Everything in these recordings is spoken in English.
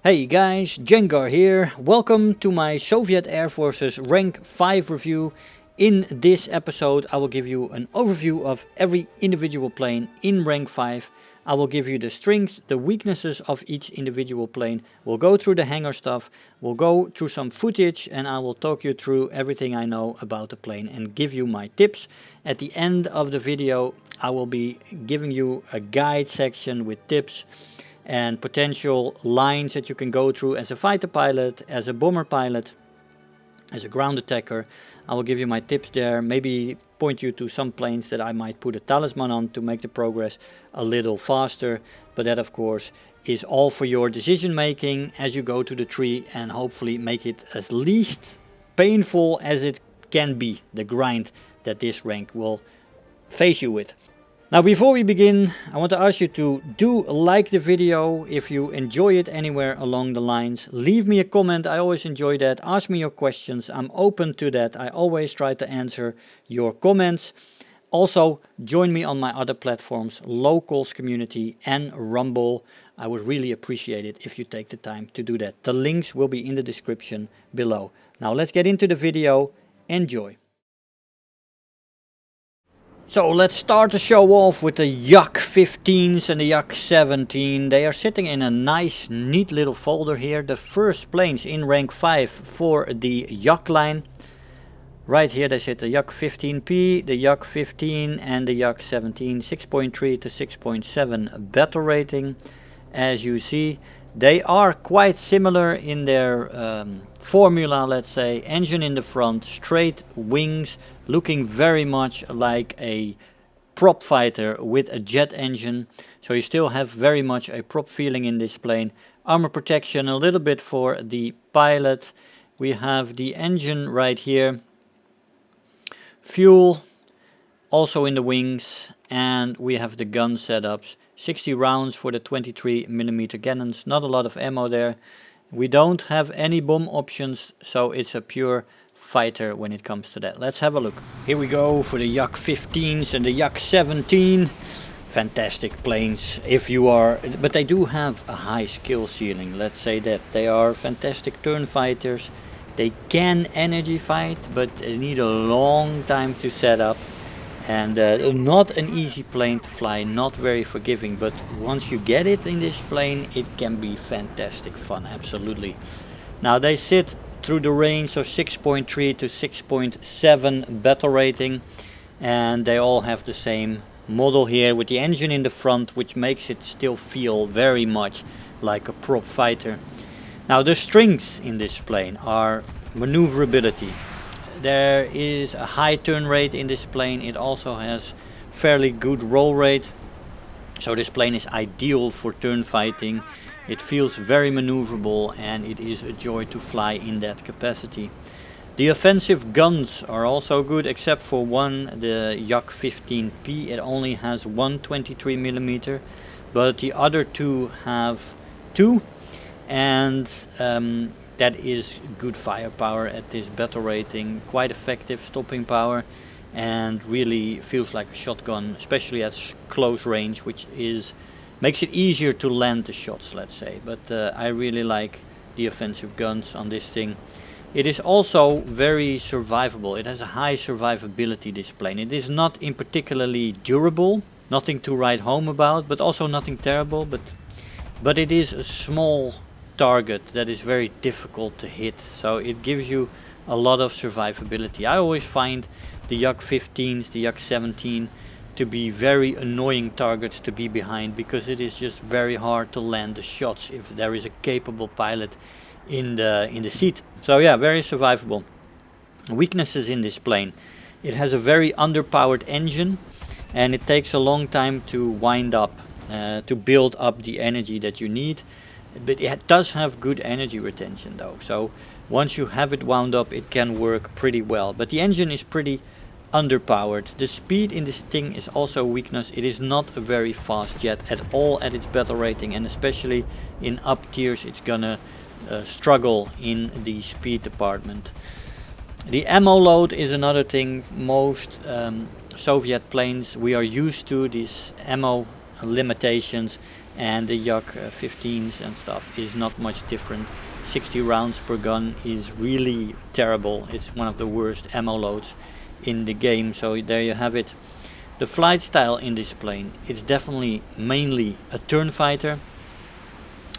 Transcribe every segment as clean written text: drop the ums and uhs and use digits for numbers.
Hey guys, Jengar here. Welcome to my Soviet Air Force's Rank 5 review. In this episode I will give you an overview of every individual plane in Rank 5. I will give you the strengths, the weaknesses of each individual plane. We'll go through the hangar stuff, we'll go through some footage, and I will talk you through everything I know about the plane and give you my tips. At the end of the video I will be giving you a guide section with tips and potential lines that you can go through as a fighter pilot, as a bomber pilot, as a ground attacker. I will give you my tips there, maybe point you to some planes that I might put a talisman on to make the progress a little faster, but that of course is all for your decision making as you go to the tree, and hopefully make it as least painful as it can be, the grind that this rank will face you with. Now before we begin, I want to ask you to do like the video if you enjoy it anywhere along the lines. Leave me a comment, I always enjoy that. Ask me your questions, I'm open to that. I always try to answer your comments. Also join me on my other platforms, Locals Community and Rumble. I would really appreciate it if you take the time to do that. The links will be in the description below. Now let's get into the video, enjoy. So let's start the show off with the Yak-15s and the Yak-17. They are sitting in a nice, neat little folder here. The first planes in rank 5 for the Yak-Line. Right here they sit the Yak-15P, the Yak-15 and the Yak-17. 6.3 to 6.7 battle rating. As you see, they are quite similar in their formula, let's say. Engine in the front, straight wings, looking very much like a prop fighter with a jet engine. So you still have very much a prop feeling in this plane. Armor protection a little bit for the pilot. We have the engine right here. Fuel also in the wings, and we have the gun setups. 60 rounds for the 23mm cannons, not a lot of ammo there. We don't have any bomb options, so it's a pure fighter when it comes to that. Let's have a look. Here we go for the Yak-15s and the Yak-17. Fantastic planes if you are, but they do have a high skill ceiling, let's say that. They are fantastic turn fighters. They can energy fight, but they need a long time to set up. And not an easy plane to fly, not very forgiving, but once you get it in this plane, it can be fantastic fun, absolutely. Now they sit through the range of 6.3 to 6.7 battle rating, and they all have the same model here with the engine in the front, which makes it still feel very much like a prop fighter. Now the strengths in this plane are maneuverability. There is a high turn rate in this plane. It also has fairly good roll rate. So this plane is ideal for turn fighting. It feels very maneuverable and it is a joy to fly in that capacity. The offensive guns are also good, except for one, the Yak-15P. It only has one 23mm, but the other two have two, and that is good firepower at this battle rating, quite effective stopping power, and really feels like a shotgun, especially at close range, which makes it easier to land the shots, let's say. But I really like the offensive guns on this thing. It is also very survivable. It has a high survivability, this plane. It is not in particularly durable, nothing to write home about, but also nothing terrible, but it is a small target that is very difficult to hit, so it gives you a lot of survivability. I always find the Yak-15s, the Yak-17 to be very annoying targets to be behind, because it is just very hard to land the shots if there is a capable pilot in the seat. So yeah, very survivable. Weaknesses in this plane: it has a very underpowered engine, and it takes a long time to wind up, to build up the energy that you need. But it does have good energy retention though, so once you have it wound up it can work pretty well. But the engine is pretty underpowered. The speed in this thing is also a weakness. It is not a very fast jet at all at its battle rating, and especially in up tiers it's gonna struggle in the speed department. The ammo load is another thing. Most Soviet planes, we are used to these ammo limitations, and the Yak-15s and stuff is not much different. 60 rounds per gun is really terrible. It's one of the worst ammo loads in the game, so there you have it. The flight style in this plane, it's definitely mainly a turn fighter,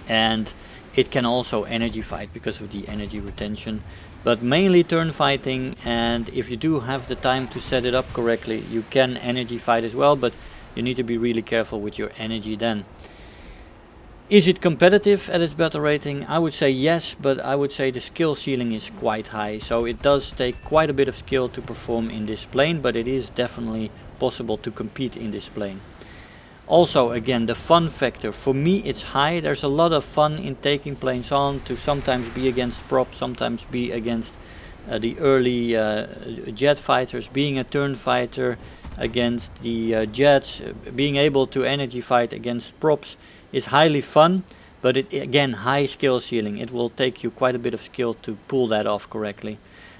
and it can also energy fight because of the energy retention, but mainly turn fighting. And if you do have the time to set it up correctly, you can energy fight as well, but you need to be really careful with your energy then. Is it competitive at its battle rating? I would say yes, but I would say the skill ceiling is quite high, so it does take quite a bit of skill to perform in this plane, but it is definitely possible to compete in this plane. Also, again, the fun factor, for me it's high. There's a lot of fun in taking planes on, to sometimes be against props, sometimes be against the early jet fighters, being a turn fighter against the jets, being able to energy fight against props is highly fun, but it, again, high skill ceiling. It will take you quite a bit of skill to pull that off correctly.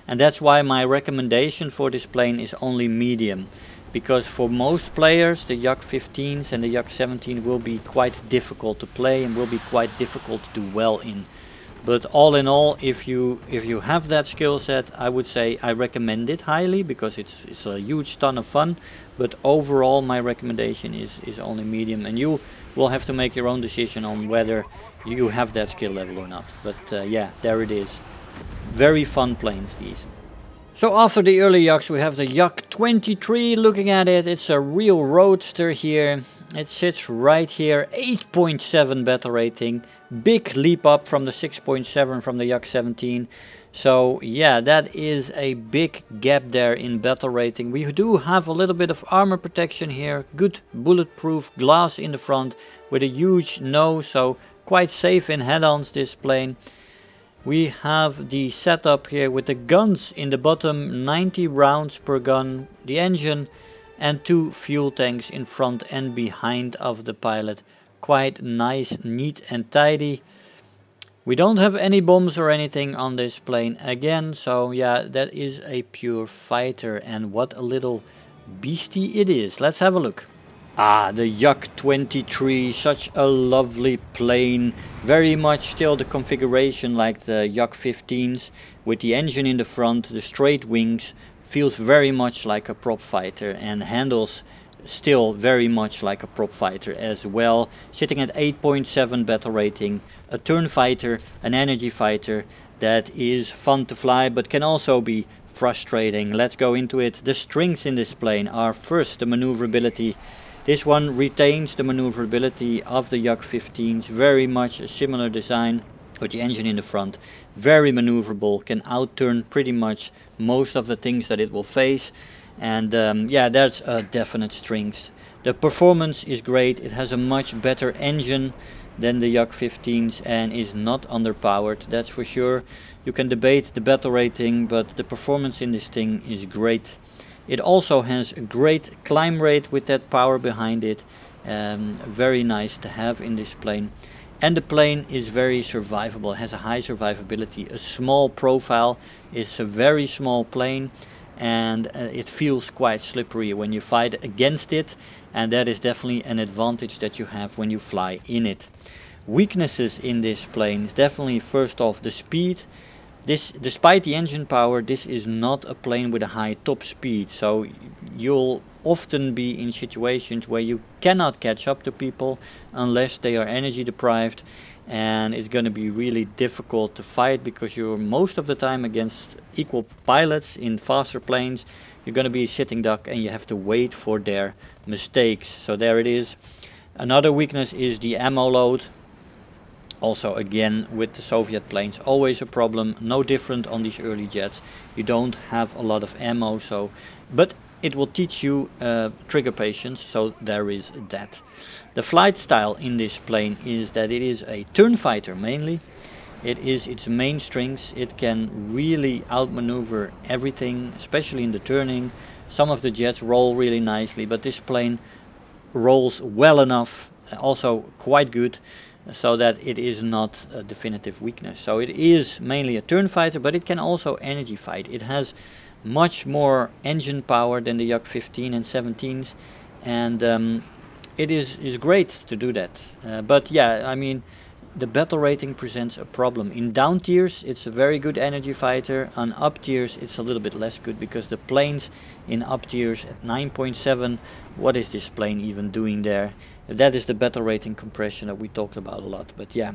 And that's why my recommendation for this plane is only medium, because for most players the Yak-15s and the Yak-17 will be quite difficult to play and will be quite difficult to do well in. But all in all, if you have that skill set, I would say I recommend it highly, because it's a huge ton of fun. But overall my recommendation is only medium, and you will have to make your own decision on whether you have that skill level or not. But yeah, there it is. Very fun planes, these. So after the early Yaks we have the Yak-23. Looking at it, it's a real roadster here. It sits right here, 8.7 battle rating. Big leap up from the 6.7 from the Yak-17. So yeah, that is a big gap there in battle rating. We do have a little bit of armor protection here. Good bulletproof glass in the front with a huge nose, so quite safe in head-ons this plane. We have the setup here with the guns in the bottom, 90 rounds per gun, the engine, and 2 fuel tanks in front and behind of the pilot. Quite nice, neat and tidy. We don't have any bombs or anything on this plane again, so yeah, that is a pure fighter, and what a little beastie it is. Let's have a look. Ah, the Yak-23, such a lovely plane. Very much still the configuration like the Yak-15s, with the engine in the front, the straight wings. Feels very much like a prop fighter and handles still very much like a prop fighter as well. Sitting at 8.7 battle rating, a turn fighter, an energy fighter that is fun to fly but can also be frustrating. Let's go into it. The strengths in this plane are first the maneuverability. This one retains the maneuverability of the Yak-15s, very much a similar design with the engine in the front. Very maneuverable, can outturn pretty much most of the things that it will face. And yeah, that's a definite strength. The performance is great. It has a much better engine than the Yak-15s and is not underpowered, that's for sure. You can debate the battle rating, but the performance in this thing is great. It also has a great climb rate with that power behind it. Very nice to have in this plane. And the plane is very survivable, has a high survivability. A small profile, is a very small plane, and it feels quite slippery when you fight against it, and that is definitely an advantage that you have when you fly in it. Weaknesses in this plane is definitely first off the speed. This, despite the engine power, this is not a plane with a high top speed, so you'll often be in situations where you cannot catch up to people unless they are energy deprived, and it's going to be really difficult to fight because you're most of the time against equal pilots in faster planes. You're going to be sitting duck and you have to wait for their mistakes. So there it is. Another weakness is the ammo load. Also again with the Soviet planes, always a problem, no different on these early jets. You don't have a lot of ammo, so but it will teach you trigger patience, so there is that. The flight style in this plane is that it is a turn fighter mainly. It is its main strength. It can really outmaneuver everything, especially in the turning. Some of the jets roll really nicely, but this plane rolls well enough, also quite good, so that it is not a definitive weakness. So it is mainly a turn fighter, but it can also energy fight. It has much more engine power than the Yak-15 and 17s, and it is great to do that. But yeah, I mean, the battle rating presents a problem. In down tiers, it's a very good energy fighter. On up tiers, it's a little bit less good because the planes in up tiers at 9.7, what is this plane even doing there? That is the battle rating compression that we talked about a lot. But yeah,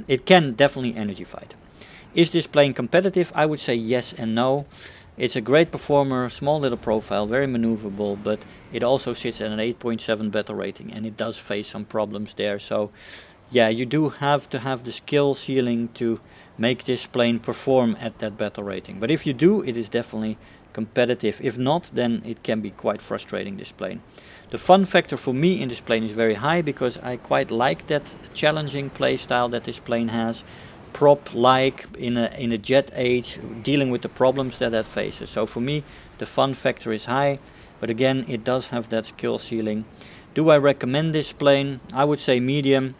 it can definitely energy fight. Is this plane competitive? I would say yes and no. It's a great performer, small little profile, very maneuverable, but it also sits at an 8.7 battle rating, and it does face some problems there. So yeah, you do have to have the skill ceiling to make this plane perform at that battle rating. But if you do, it is definitely competitive. If not, then it can be quite frustrating, this plane. The fun factor for me in this plane is very high because I quite like that challenging play style that this plane has. Prop-like in a jet age, dealing with the problems that it faces. So for me, the fun factor is high, but again, it does have that skill ceiling. Do I recommend this plane? I would say medium.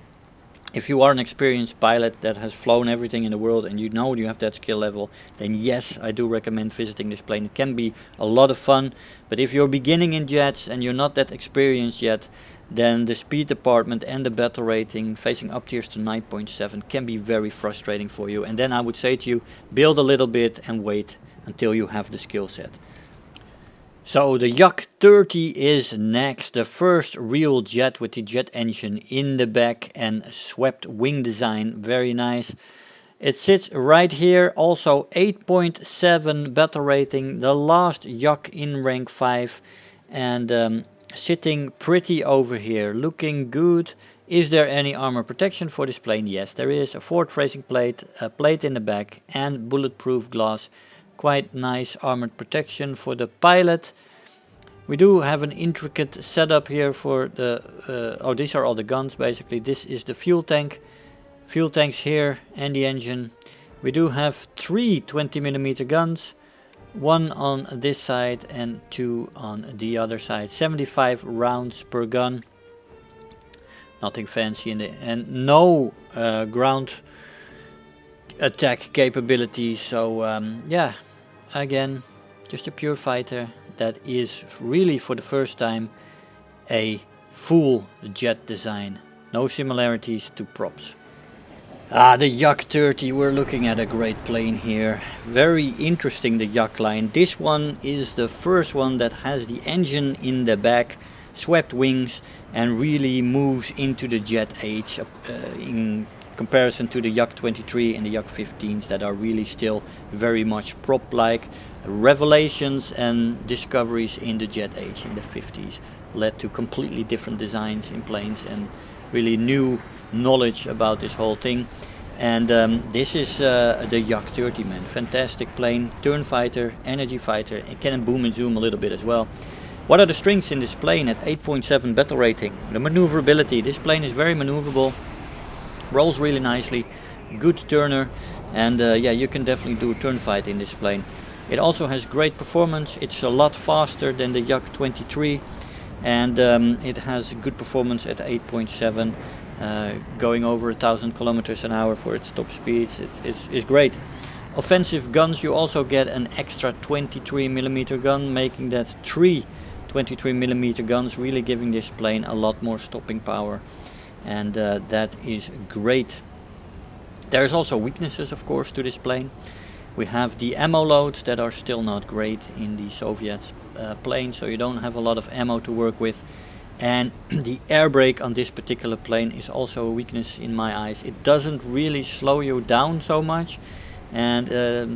If you are an experienced pilot that has flown everything in the world and you know you have that skill level, then yes, I do recommend visiting this plane. It can be a lot of fun, but if you're beginning in jets and you're not that experienced yet, then the speed department and the battle rating facing up tiers to 9.7 can be very frustrating for you. And then I would say to you, build a little bit and wait until you have the skill set. So the Yak-30 is next, the first real jet with the jet engine in the back and swept wing design, very nice. It sits right here, also 8.7 battle rating, the last Yak in rank 5, and sitting pretty over here, looking good. Is there any armor protection for this plane? Yes, there is a forward facing plate, a plate in the back and bulletproof glass. Quite nice armored protection for the pilot. We do have an intricate setup here for the, these are all the guns basically. This is the fuel tank. Fuel tanks here and the engine. We do have 3 20mm guns. 1 on this side and 2 on the other side. 75 rounds per gun. Nothing fancy in the, and no ground attack capability. So yeah, again, just a pure fighter that is really for the first time a full jet design. No similarities to props. The Yak-30, we're looking at a great plane here. Very interesting, the Yak-Line. This one is the first one that has the engine in the back, swept wings, and really moves into the jet age in comparison to the Yak-23 and the Yak-15s that are really still very much prop-like. Revelations and discoveries in the jet age in the 50s led to completely different designs in planes and really new knowledge about this whole thing. And this is the Yak-30, man. Fantastic plane, turn fighter, energy fighter. It can boom and zoom a little bit as well. What are the strengths in this plane at 8.7 battle rating? The maneuverability. This plane is very maneuverable, rolls really nicely, good turner, and yeah, you can definitely do turn fight in this plane. It also has great performance. It's a lot faster than the Yak-23, and it has good performance at 8.7. Going over 1,000 kilometers an hour for its top speeds. It's great. Offensive guns, you also get an extra 23mm gun, making that 3 23mm guns, really giving this plane a lot more stopping power, and that is great. There's also weaknesses, of course, to this plane. We have the ammo loads that are still not great in the Soviet plane, so you don't have a lot of ammo to work with. And the air brake on this particular plane is also a weakness in my eyes. It doesn't really slow you down so much, and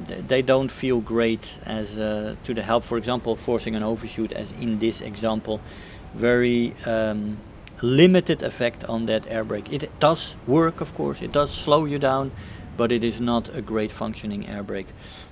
they don't feel great as to the help, for example, forcing an overshoot, as in this example. Very limited effect on that air brake. It does work, of course, it does slow you down, but it is not a great functioning air brake.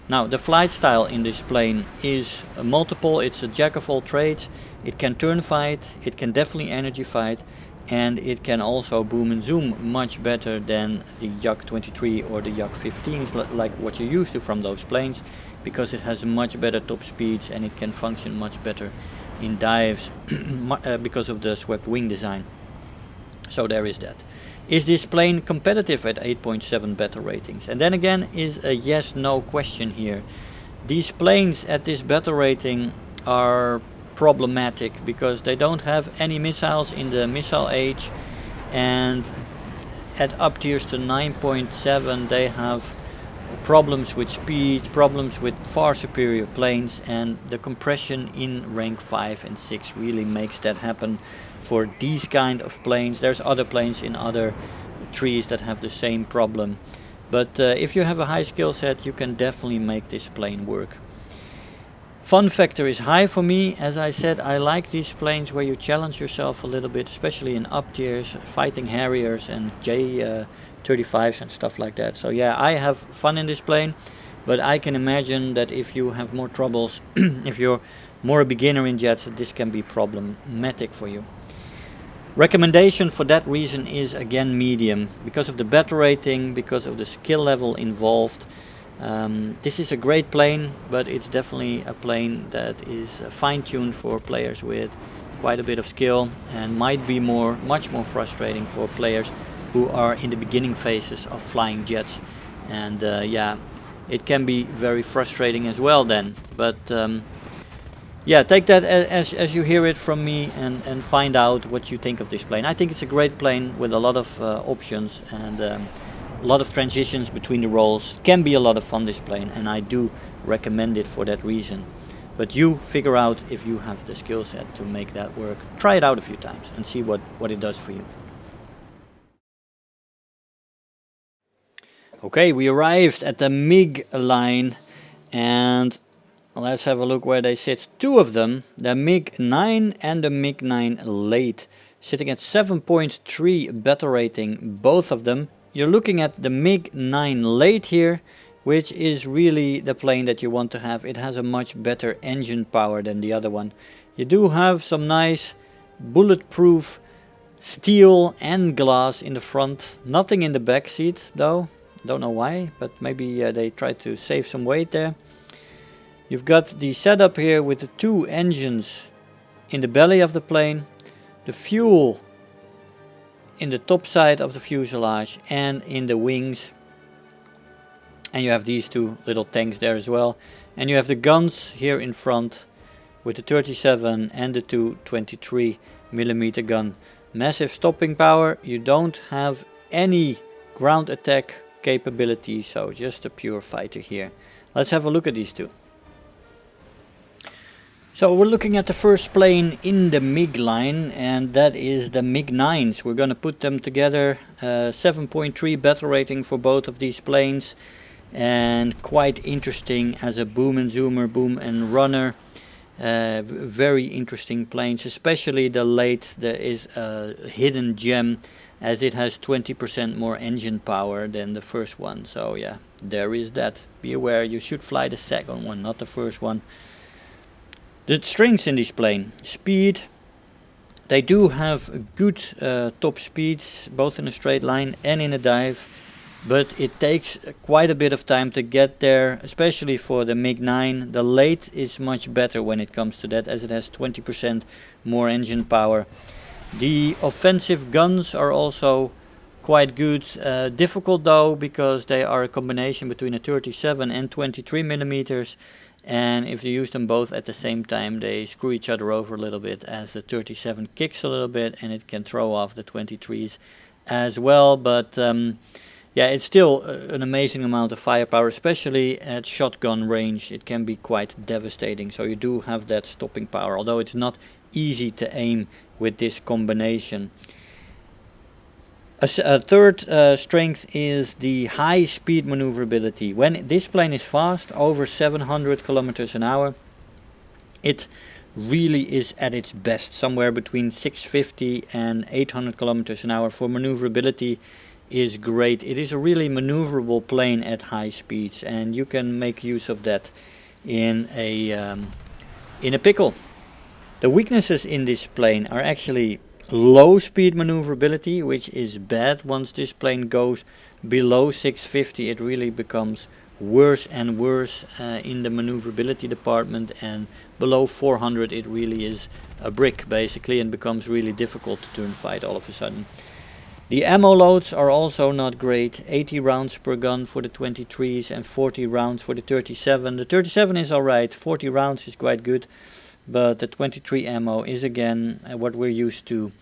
Now, the flight style in this plane is multiple. It's a jack of all trades. It can turn fight, it can definitely energy fight, and it can also boom and zoom much better than the Yak-23 or the Yak-15s, like what you're used to from those planes, because it has much better top speeds and it can function much better in dives because of the swept wing design. So there is that. Is this plane competitive at 8.7 battle ratings? And then again is a yes-no question here. These planes at this battle rating are problematic because they don't have any missiles in the missile age, and at up tiers to 9.7 they have problems with speed, problems with far superior planes, and the compression in rank 5 and 6 really makes that happen for these kind of planes. There's other planes in other trees that have the same problem, but if you have a high skill set you can definitely make this plane work. Fun factor is high for me. As I said, I like these planes where you challenge yourself a little bit, especially in up tiers, fighting Harriers and J-35s and stuff like that. So yeah, I have fun in this plane, but I can imagine that if you have more troubles, if you're more a beginner in jets, this can be problematic for you. Recommendation for that reason is again medium, because of the battle rating, because of the skill level involved. This is a great plane, but it's definitely a plane that is fine-tuned for players with quite a bit of skill, and might be much more frustrating for players who are in the beginning phases of flying jets. And yeah, it can be very frustrating as well then. But yeah, take that as you hear it from me, and find out what you think of this plane. I think it's a great plane with a lot of options, and a lot of transitions between the roles. Can be a lot of fun, this plane, and I do recommend it for that reason. But you figure out if you have the skill set to make that work. Try it out a few times and see what it does for you. Okay, we arrived at the MiG-Line, and let's have a look where they sit. Two of them, the MiG-9 and the MiG-9 late, sitting at 7.3 battle rating, both of them. You're looking at the MiG-9 late here, which is really the plane that you want to have. It has a much better engine power than the other one. You do have some nice bulletproof steel and glass in the front. Nothing in the back seat though. Don't know why, but maybe they tried to save some weight there. You've got the setup here with the two engines in the belly of the plane, the fuel in the top side of the fuselage and in the wings, and you have these two little tanks there as well, and you have the guns here in front with the 37 and the 223mm gun. Massive stopping power. You don't have any ground attack capability, so just a pure fighter here. Let's have a look at these two. So we're looking at the first plane in the MiG-Line, and that is the MiG-9s. We're going to put them together. 7.3 battle rating for both of these planes, and quite interesting as a boom and zoomer, boom and runner. Very interesting planes, especially the late. There is a hidden gem, as it has 20% more engine power than the first one. So yeah, there is that. Be aware, you should fly the second one, not the first one. The strengths in this plane: speed. They do have good top speeds, both in a straight line and in a dive, but it takes quite a bit of time to get there, especially for the MiG-9. The late is much better when it comes to that, as it has 20% more engine power. The offensive guns are also quite good. Difficult though, because they are a combination between a 37 and 23mm. And if you use them both at the same time, they screw each other over a little bit, as the 37 kicks a little bit and it can throw off the 23s as well. But yeah, it's still an amazing amount of firepower, especially at shotgun range. It can be quite devastating, so you do have that stopping power, although it's not easy to aim with this combination. A third strength is the high speed maneuverability. When this plane is fast, over 700 kilometers an hour, it really is at its best. Somewhere between 650 and 800 kilometers an hour for maneuverability is great. It is a really maneuverable plane at high speeds, and you can make use of that in a pickle. The weaknesses in this plane are actually low speed maneuverability, which is bad. Once this plane goes below 650, it really becomes worse and worse in the maneuverability department, and below 400 it really is a brick basically, and becomes really difficult to turn fight all of a sudden. The ammo loads are also not great. 80 rounds per gun for the 23s and 40 rounds for the 37. The 37 is alright, 40 rounds is quite good. but the 23 ammo is again what we're used to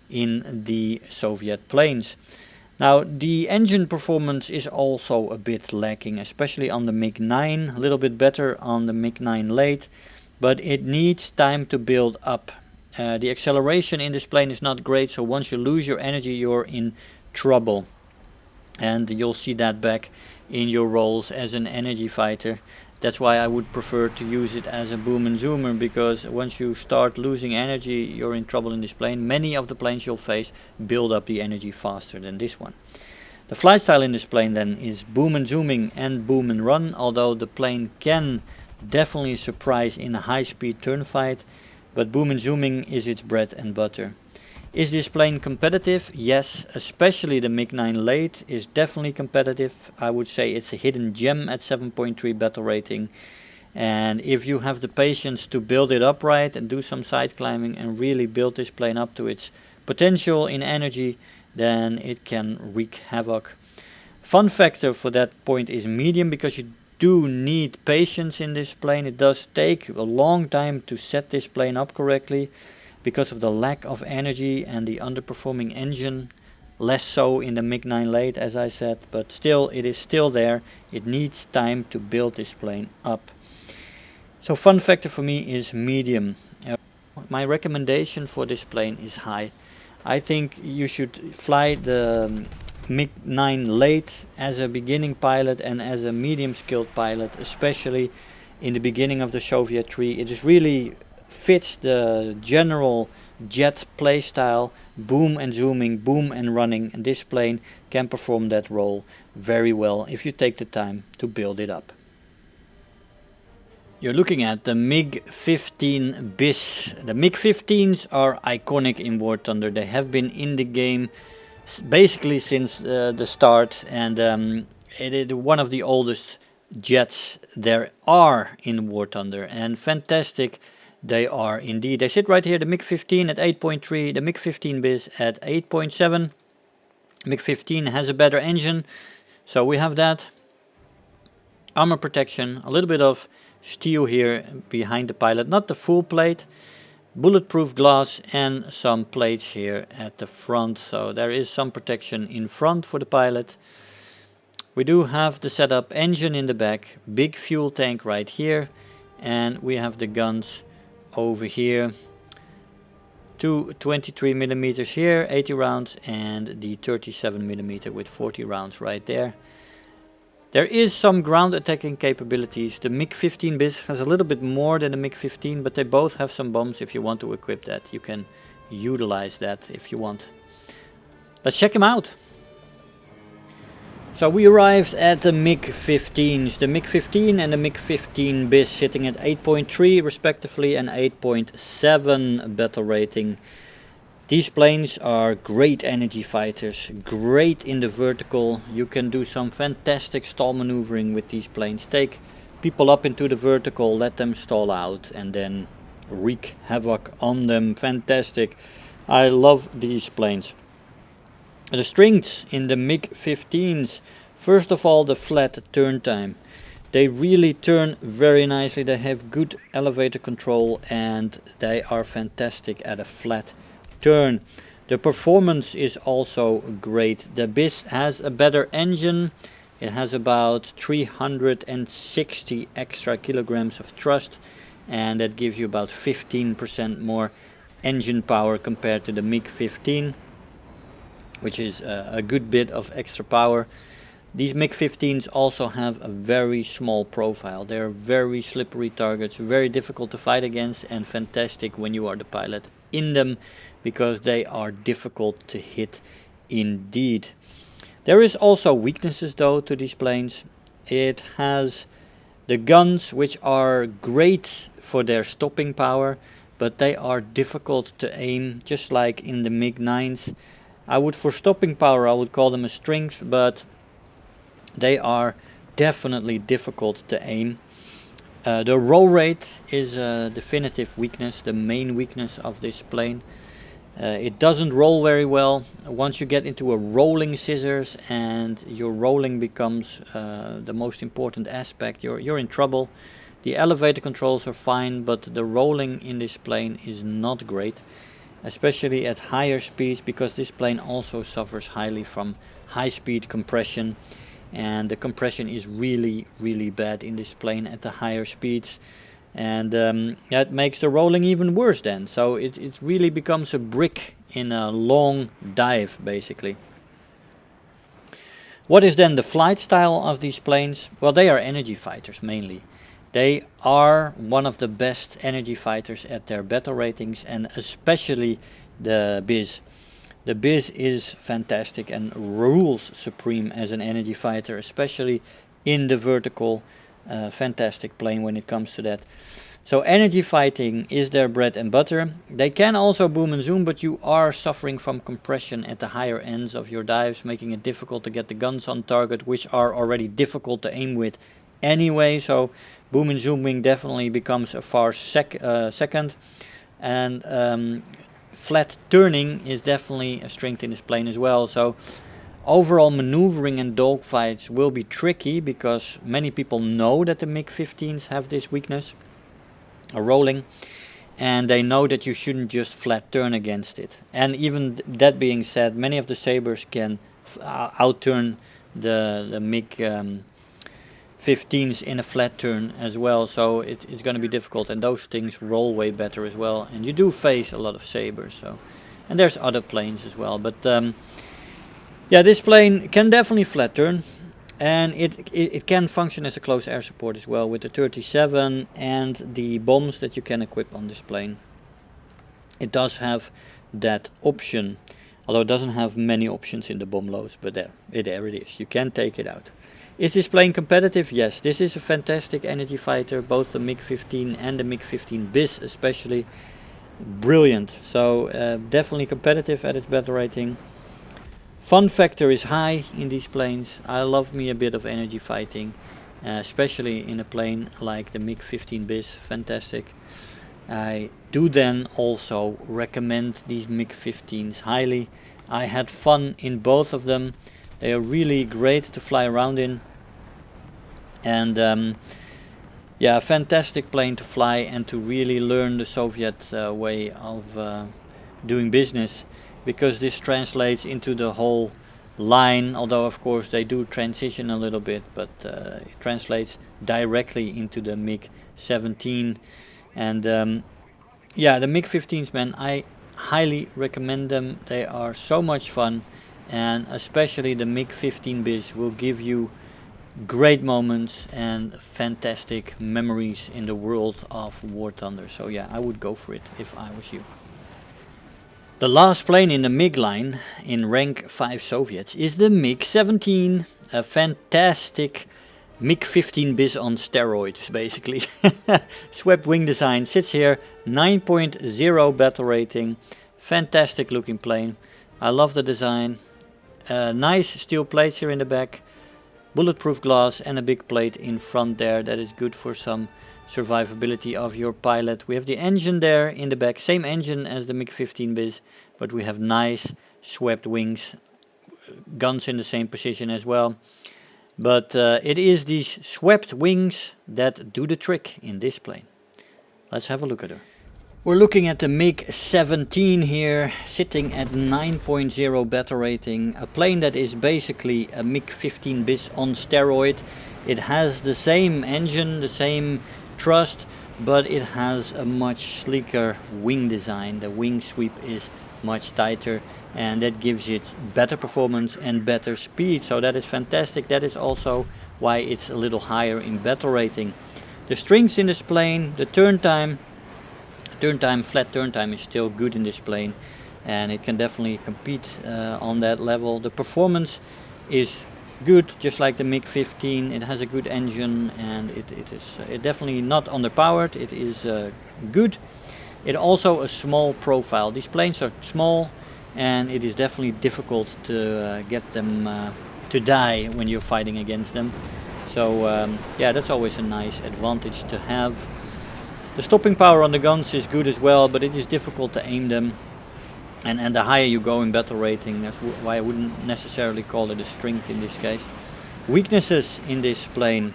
in the Soviet planes. Now the engine performance is also a bit lacking, especially on the MiG-9, a little bit better on the MiG-9 late, but it needs time to build up. The acceleration in this plane is not great, so once you lose your energy you're in trouble. And you'll see that back in your roles as an energy fighter. That's why I would prefer to use it as a boom and zoomer, because once you start losing energy you're in trouble in this plane. Many of the planes you'll face build up the energy faster than this one. The flight style in this plane then is boom and zooming and boom and run, although the plane can definitely surprise in a high speed turn fight, but boom and zooming is its bread and butter. Is this plane competitive? Yes, especially the MiG-9 late is definitely competitive. I would say it's a hidden gem at 7.3 battle rating. And if you have the patience to build it up right and do some side climbing and really build this plane up to its potential in energy, then it can wreak havoc. Fun factor for that point is medium, because you do need patience in this plane. It does take a long time to set this plane up correctly, because of the lack of energy and the underperforming engine. Less so in the MiG-9 late, as I said, but still it is still there. It needs time to build this plane up. So fun factor for me is medium. My recommendation for this plane is high. I think you should fly the MiG-9 late as a beginning pilot and as a medium skilled pilot, especially in the beginning of the Soviet tree. It is really fits the general jet playstyle, boom and zooming, boom and running, and this plane can perform that role very well if you take the time to build it up. You're looking at the MiG-15 bis. The MiG-15s are iconic in War Thunder. They have been in the game basically since the start, and it is one of the oldest jets there are in War Thunder, and fantastic they are indeed. They sit right here, the MiG-15 at 8.3, the MiG-15 bis at 8.7. MiG-15 has a better engine, so we have that. Armor protection, a little bit of steel here behind the pilot, not the full plate. Bulletproof glass and some plates here at the front, so there is some protection in front for the pilot. We do have the setup engine in the back, big fuel tank right here, and we have the guns over here. Two 23mm here, 80 rounds, and the 37mm with 40 rounds right there. There is some ground attacking capabilities. The MiG-15 bis has a little bit more than the MiG-15, but they both have some bombs. If you want to equip that, you can utilize that if you want. Let's check them out. So we arrived at the MiG-15s. The MiG-15 and the MiG-15 bis sitting at 8.3 respectively and 8.7 battle rating. These planes are great energy fighters, great in the vertical. You can do some fantastic stall maneuvering with these planes. Take people up into the vertical, let them stall out, and then wreak havoc on them. Fantastic. I love these planes. The strengths in the MiG-15s, first of all the flat turn time. They really turn very nicely, they have good elevator control and they are fantastic at a flat turn. The performance is also great. The bis has a better engine, it has about 360 extra kilograms of thrust, and that gives you about 15% more engine power compared to the MiG-15. Which is a good bit of extra power. These MiG-15s also have a very small profile. They're very slippery targets, very difficult to fight against, and fantastic when you are the pilot in them, because they are difficult to hit indeed. There is also weaknesses though to these planes. It has the guns, which are great for their stopping power, but they are difficult to aim, just like in the MiG-9s. For stopping power I would call them a strength, but they are definitely difficult to aim. The roll rate is a definitive weakness, the main weakness of this plane. It doesn't roll very well. Once you get into a rolling scissors and your rolling becomes the most important aspect, you're in trouble. The elevator controls are fine, but the rolling in this plane is not great, especially at higher speeds, because this plane also suffers highly from high speed compression, and the compression is really bad in this plane at the higher speeds, and that makes the rolling even worse then. So it really becomes a brick in a long dive basically. What is then the flight style of these planes? Well, they are energy fighters mainly. They are one of the best energy fighters at their battle ratings, and especially the BIS. The BIS is fantastic and rules supreme as an energy fighter, especially in the vertical. Fantastic plane when it comes to that. So energy fighting is their bread and butter. They can also boom and zoom, but you are suffering from compression at the higher ends of your dives, making it difficult to get the guns on target, which are already difficult to aim with anyway. So boom and zooming definitely becomes a far second. And flat turning is definitely a strength in this plane as well. So overall maneuvering and dogfights will be tricky, because many people know that the MiG-15s have this weakness, a rolling, and they know that you shouldn't just flat turn against it. And even that being said, many of the sabers can outturn the MiG-15s in a flat turn as well, so it's going to be difficult, and those things roll way better as well, and you do face a lot of sabers. So, and there's other planes as well, but yeah, this plane can definitely flat turn, and it can function as a close air support as well with the 37 and the bombs that you can equip on this plane. It does have that option, although it doesn't have many options in the bomb loads, but there it is. You can take it out. Is this plane competitive? Yes, this is a fantastic energy fighter, both the MiG-15 and the MiG-15 BIS especially. Brilliant. So definitely competitive at its battle rating. Fun factor is high in these planes. I love me a bit of energy fighting, especially in a plane like the MiG-15 BIS. Fantastic. I do then also recommend these MiG-15s highly. I had fun in both of them. They are really great to fly around in, and yeah, fantastic plane to fly and to really learn the Soviet way of doing business, because this translates into the whole line, although of course they do transition a little bit, but it translates directly into the MiG-17. And yeah, the MiG-15s, man, I highly recommend them. They are so much fun, and especially the MiG-15 BIS will give you great moments and fantastic memories in the world of War Thunder. So yeah, I would go for it if I was you. The last plane in the MiG-Line in rank 5 Soviets is the MiG-17, a fantastic MiG-15 BIS on steroids basically. Swept wing design, sits here, 9.0 battle rating, fantastic looking plane. I love the design. Nice steel plates here in the back, bulletproof glass, and a big plate in front there that is good for some survivability of your pilot. We have the engine there in the back, same engine as the MiG-15 BIS, but we have nice swept wings, guns in the same position as well. But it is these swept wings that do the trick in this plane. Let's have a look at her. We're looking at the MiG-17 here, sitting at 9.0 battle rating, a plane that is basically a MiG-15 BIS on steroid. It has the same engine, the same thrust, but it has a much sleeker wing design. The wing sweep is much tighter, and that gives it better performance and better speed, so that is fantastic. That is also why it's a little higher in battle rating. The strengths in this plane, the turn time, flat turn time is still good in this plane, and it can definitely compete on that level. The performance is good, just like the MiG-15. It has a good engine, and it is definitely not underpowered. It is good. It also a small profile. These planes are small, and it is definitely difficult to get them to die when you're fighting against them. So yeah, that's always a nice advantage to have. The stopping power on the guns is good as well, but it is difficult to aim them. And the higher you go in battle rating, that's why I wouldn't necessarily call it a strength in this case. Weaknesses in this plane.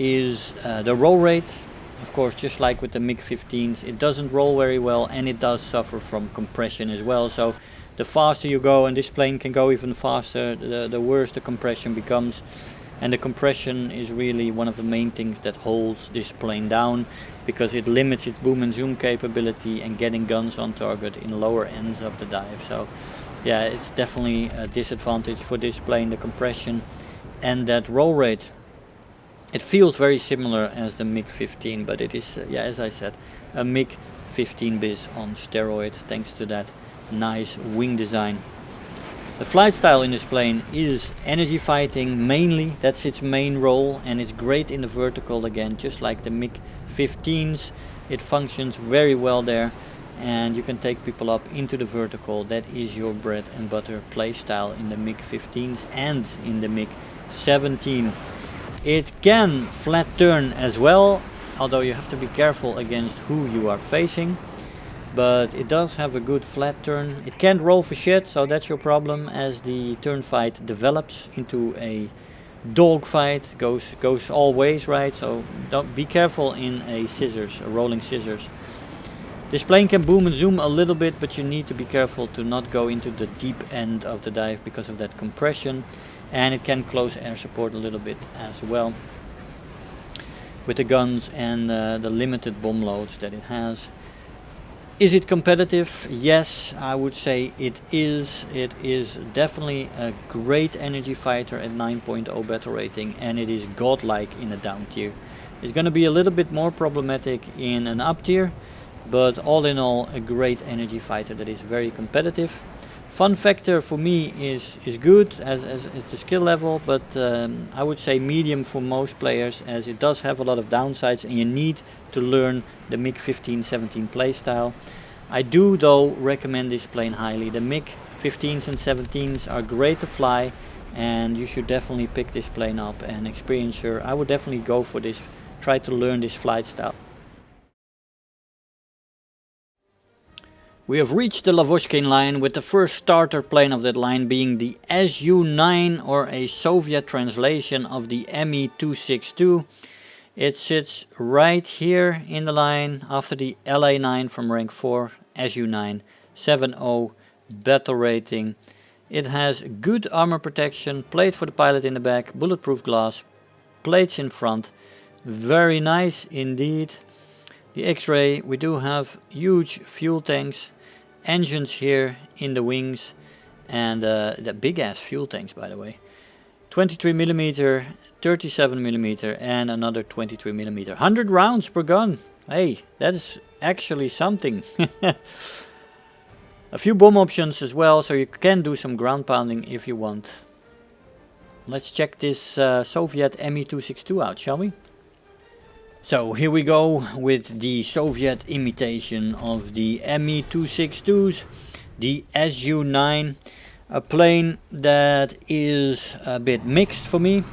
is the roll rate. Of course, just like with the MiG-15s, it doesn't roll very well, and it does suffer from compression as well. So the faster you go, and this plane can go even faster, the worse the compression becomes. And the compression is really one of the main things that holds this plane down, because it limits its boom and zoom capability and getting guns on target in lower ends of the dive. So yeah, it's definitely a disadvantage for this plane, the compression and that roll rate. It feels very similar as the MiG-15, but it is, yeah, as I said, a MiG-15 bis on steroid, thanks to that nice wing design. The flight style in this plane is energy fighting mainly, that's its main role, and it's great in the vertical again, just like the MiG-15s. It functions very well there, and you can take people up into the vertical. That is your bread and butter play style in the MiG-15s and in the MiG-17. It can flat turn as well, although you have to be careful against who you are facing. But it does have a good flat turn. It can't roll for shit, so that's your problem as the turn fight develops into a dog fight. Goes all ways, right? So don't be careful in a rolling scissors. This plane can boom and zoom a little bit, but you need to be careful to not go into the deep end of the dive because of that compression. And it can close air support a little bit as well with the guns and the limited bomb loads that it has. Is it competitive? Yes, I would say it is. It is definitely a great energy fighter at 9.0 battle rating, and it is godlike in a down tier. It's going to be a little bit more problematic in an up tier, but all in all a great energy fighter that is very competitive. Fun factor for me is good as the skill level, but I would say medium for most players, as it does have a lot of downsides and you need to learn the MiG-15-17 playstyle. I do though recommend this plane highly. The MiG-15s and 17s are great to fly, and you should definitely pick this plane up and experience her. I would definitely go for this, try to learn this flight style. We have reached the Lavochkin line, with the first starter plane of that line being the Su-9, or a Soviet translation of the Me-262. It sits right here in the line after the La-9 from rank 4, Su-9, 7.0 battle rating. It has good armor protection, plate for the pilot in the back, bulletproof glass, plates in front. Very nice indeed. The X-ray, we do have huge fuel tanks. Engines here in the wings, and the big ass fuel tanks, by the way. 23mm, 37mm, and another 23mm. 100 rounds per gun. Hey, that is actually something. A few bomb options as well, so you can do some ground pounding if you want. Let's check this Soviet Me-262 out, shall we? So here we go with the Soviet imitation of the Me-262s, the Su-9, a plane that is a bit mixed for me,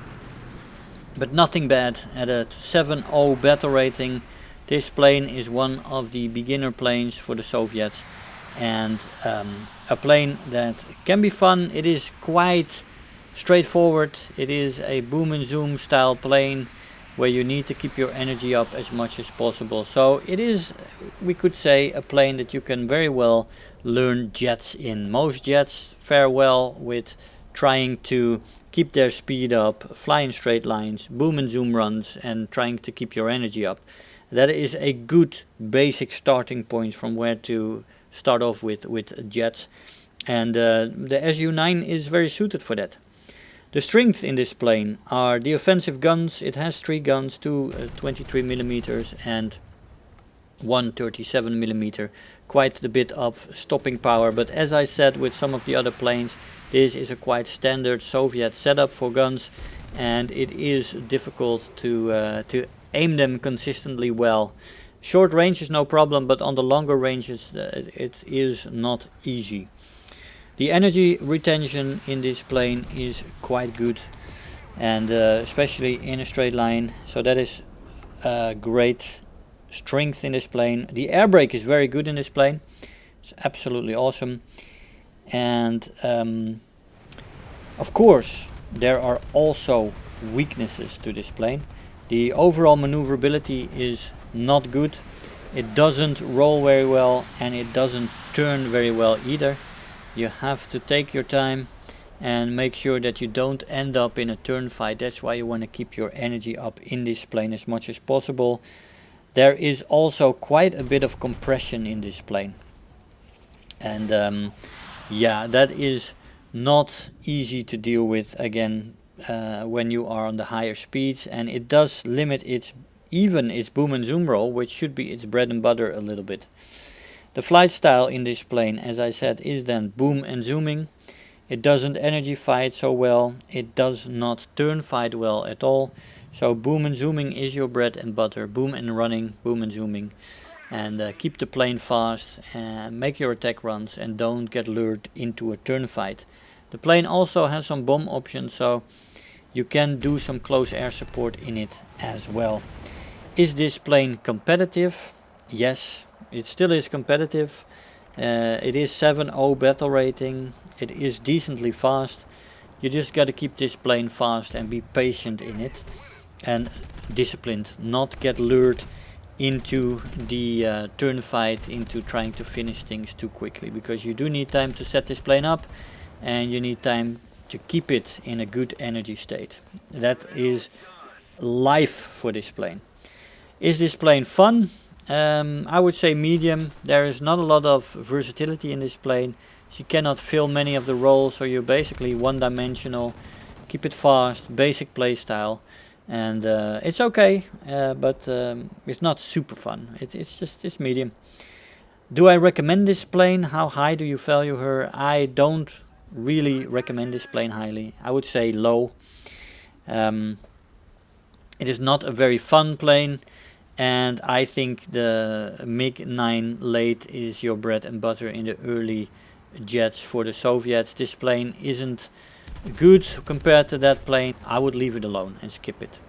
but nothing bad. At a 7.0 battle rating, this plane is one of the beginner planes for the Soviets, and a plane that can be fun. It is quite straightforward. It is a boom and zoom style plane where you need to keep your energy up as much as possible. So it is, we could say, a plane that you can very well learn jets in. Most jets fare well with trying to keep their speed up, fly in straight lines, boom and zoom runs, and trying to keep your energy up. That is a good basic starting point from where to start off with jets. And the Su-9 is very suited for that. The strength in this plane are the offensive guns. It has 3 guns, 2 23mm and 1 37mm. Quite a bit of stopping power, but as I said with some of the other planes, this is a quite standard Soviet setup for guns, and it is difficult to aim them consistently well. Short range is no problem, but on the longer ranges it is not easy. The energy retention in this plane is quite good, and especially in a straight line, so that is great strength in this plane. The air brake is very good in this plane. It's absolutely awesome. And of course there are also weaknesses to this plane. The overall maneuverability is not good. It doesn't roll very well and it doesn't turn very well either. You have to take your time and make sure that you don't end up in a turn fight. That's why you want to keep your energy up in this plane as much as possible. There is also quite a bit of compression in this plane. And yeah, that is not easy to deal with again when you are on the higher speeds, and it does limit its boom and zoom roll, which should be its bread and butter a little bit. The flight style in this plane, as I said, is then boom and zooming. It doesn't energy fight so well, it does not turn fight well at all. So boom and zooming is your bread and butter. Boom and running, boom and zooming. And keep the plane fast, make your attack runs, and don't get lured into a turn fight. The plane also has some bomb options, so you can do some close air support in it as well. Is this plane competitive? Yes, it still is competitive. It is 7.0 battle rating. It is decently fast. You just got to keep this plane fast and be patient in it and disciplined, not get lured into the turn fight, into trying to finish things too quickly, because you do need time to set this plane up and you need time to keep it in a good energy state. That is life for this plane. Is this plane fun? I would say medium. There is not a lot of versatility in this plane. She cannot fill many of the roles, so you're basically one-dimensional. Keep it fast, basic play style, and it's okay, but it's not super fun. It's medium. Do I recommend this plane? How high do you value her? I don't really recommend this plane highly. I would say low. It is not a very fun plane, and I think the MiG-9 late is your bread and butter in the early jets for the Soviets. This plane isn't good compared to that plane. I would leave it alone and skip it.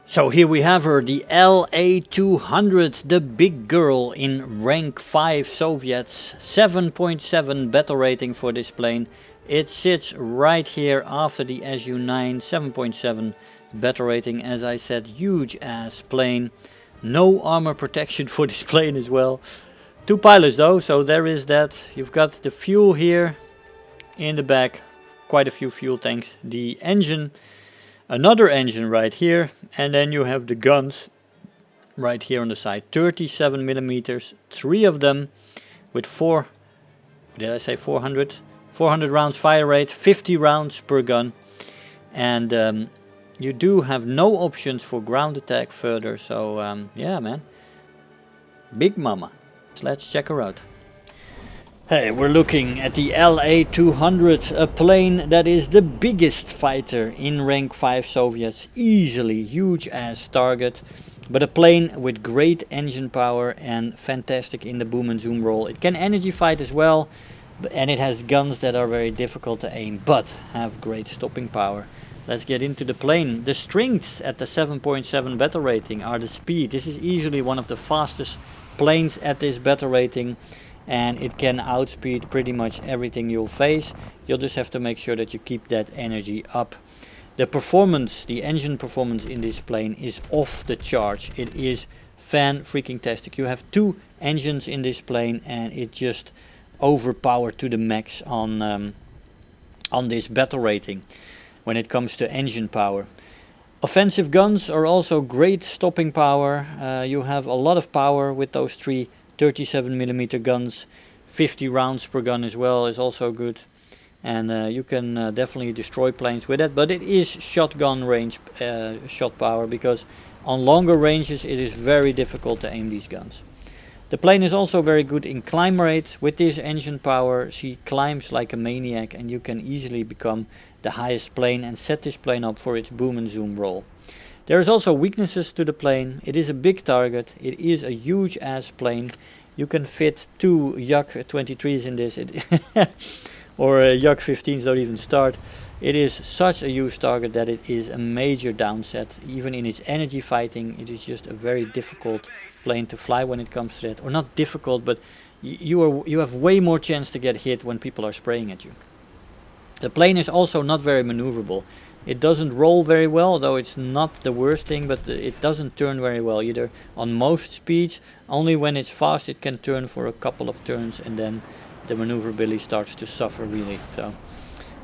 So here we have her, the LA-200, the big girl in rank 5 Soviets. 7.7 battle rating for this plane. It sits right here after the Su-9. 7.7 battle rating, as I said, huge ass plane. No armor protection for this plane as well. 2 pilots though, so there is that. You've got the fuel here in the back, quite a few fuel tanks. The engine, another engine right here, and then you have the guns right here on the side. 37 millimeters, 3 of them with 400 rounds fire rate, 50 rounds per gun, and you do have no options for ground attack further. So yeah, man, big mama. Let's check her out. Hey, we're looking at the LA-200, a plane that is the biggest fighter in rank 5 Soviets, easily, huge ass target, but a plane with great engine power and fantastic in the boom and zoom roll. It can energy fight as well, and it has guns that are very difficult to aim, but have great stopping power. Let's get into the plane. The strengths at the 7.7 battle rating are the speed. This is easily one of the fastest planes at this battle rating, and it can outspeed pretty much everything you'll face. You'll just have to make sure that you keep that energy up. The performance, the engine performance in this plane is off the charts. It is fan-freaking-tastic. You have 2 engines in this plane, and it just overpowered to the max on this battle rating when it comes to engine power. Offensive guns are also great stopping power. You have a lot of power with those 3 37mm guns. 50 rounds per gun as well is also good, and you can definitely destroy planes with that, but it is shotgun range shot power, because on longer ranges it is very difficult to aim these guns. The plane is also very good in climb rate. With this engine power she climbs like a maniac, and you can easily become the highest plane and set this plane up for its boom and zoom roll. There is also weaknesses to the plane. It is a big target. It is a huge ass plane. You can fit 2 Yak-23s in this, or Yak-15s don't even start. It is such a huge target that it is a major downset. Even in its energy fighting, it is just a very difficult plane to fly when it comes to that. Or not difficult, but you have way more chance to get hit when people are spraying at you. The plane is also not very maneuverable. It doesn't roll very well, though it's not the worst thing, but it doesn't turn very well either on most speeds. Only when it's fast it can turn for a couple of turns, and then the maneuverability starts to suffer really. So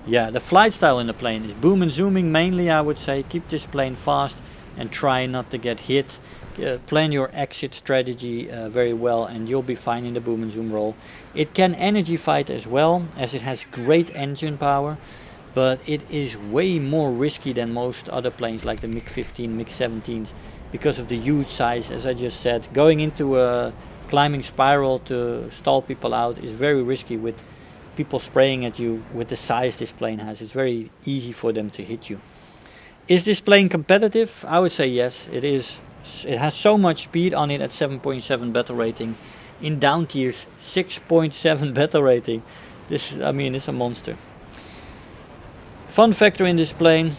yeah, the flight style in the plane is boom and zooming mainly, I would say. Keep this plane fast and try not to get hit. Plan your exit strategy very well, and you'll be fine in the boom and zoom roll. It can energy fight as well, as it has great engine power, but it is way more risky than most other planes like the MiG-15, MiG-17s, because of the huge size. As I just said, going into a climbing spiral to stall people out is very risky with people spraying at you. With the size this plane has, it's very easy for them to hit you. Is this plane competitive? I would say yes, it is. It has so much speed on it at 7.7 battle rating. In down tiers, 6.7 battle rating. This, I mean, it's a monster. Fun factor in this plane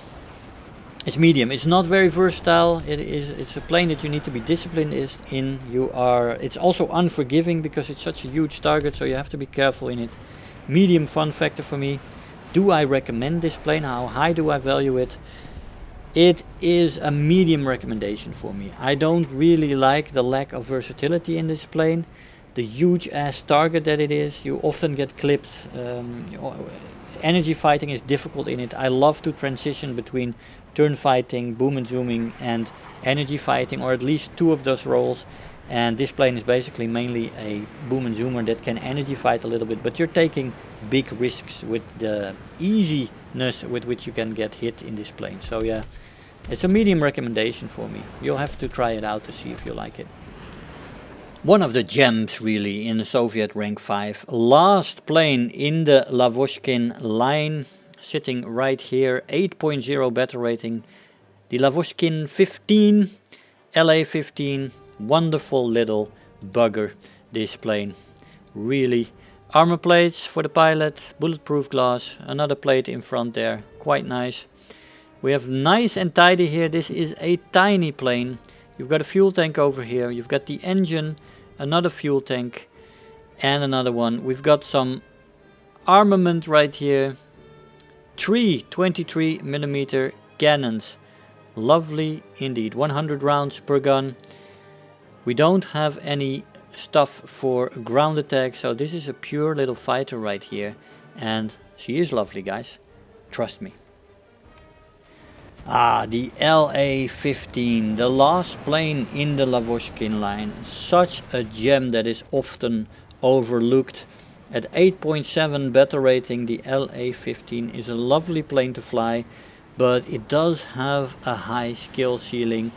is medium. It's not very versatile. It's a plane that you need to be disciplined in. It's also unforgiving because it's such a huge target, so you have to be careful in it. Medium fun factor for me. Do I recommend this plane? How high do I value it? It is a medium recommendation for me. I don't really like the lack of versatility in this plane. The huge ass target that it is, you often get clipped. Energy fighting is difficult in it. I love to transition between turn fighting, boom and zooming, and energy fighting, or at least two of those roles. And this plane is basically mainly a boom and zoomer that can energy fight a little bit, but you're taking big risks with the easiness with which you can get hit in this plane. So yeah, it's a medium recommendation for me. You'll have to try it out to see if you like it. One of the gems really in the Soviet rank 5. Last plane in the Lavochkin line, sitting right here, 8.0 battle rating. The Lavochkin 15, LA-15. Wonderful little bugger, this plane. Really. Armor plates for the pilot, bulletproof glass, another plate in front there, quite nice. We have nice and tidy here. This is a tiny plane. You've got a fuel tank over here, you've got the engine, another fuel tank, and another one. We've got some armament right here. 3 23mm cannons. Lovely indeed. 100 rounds per gun. We don't have any stuff for ground attack, so this is a pure little fighter right here. And she is lovely, guys. Trust me. The LA-15, the last plane in the Lavochkin line. Such a gem that is often overlooked. At 8.7 battle rating, the LA-15 is a lovely plane to fly, but it does have a high skill ceiling.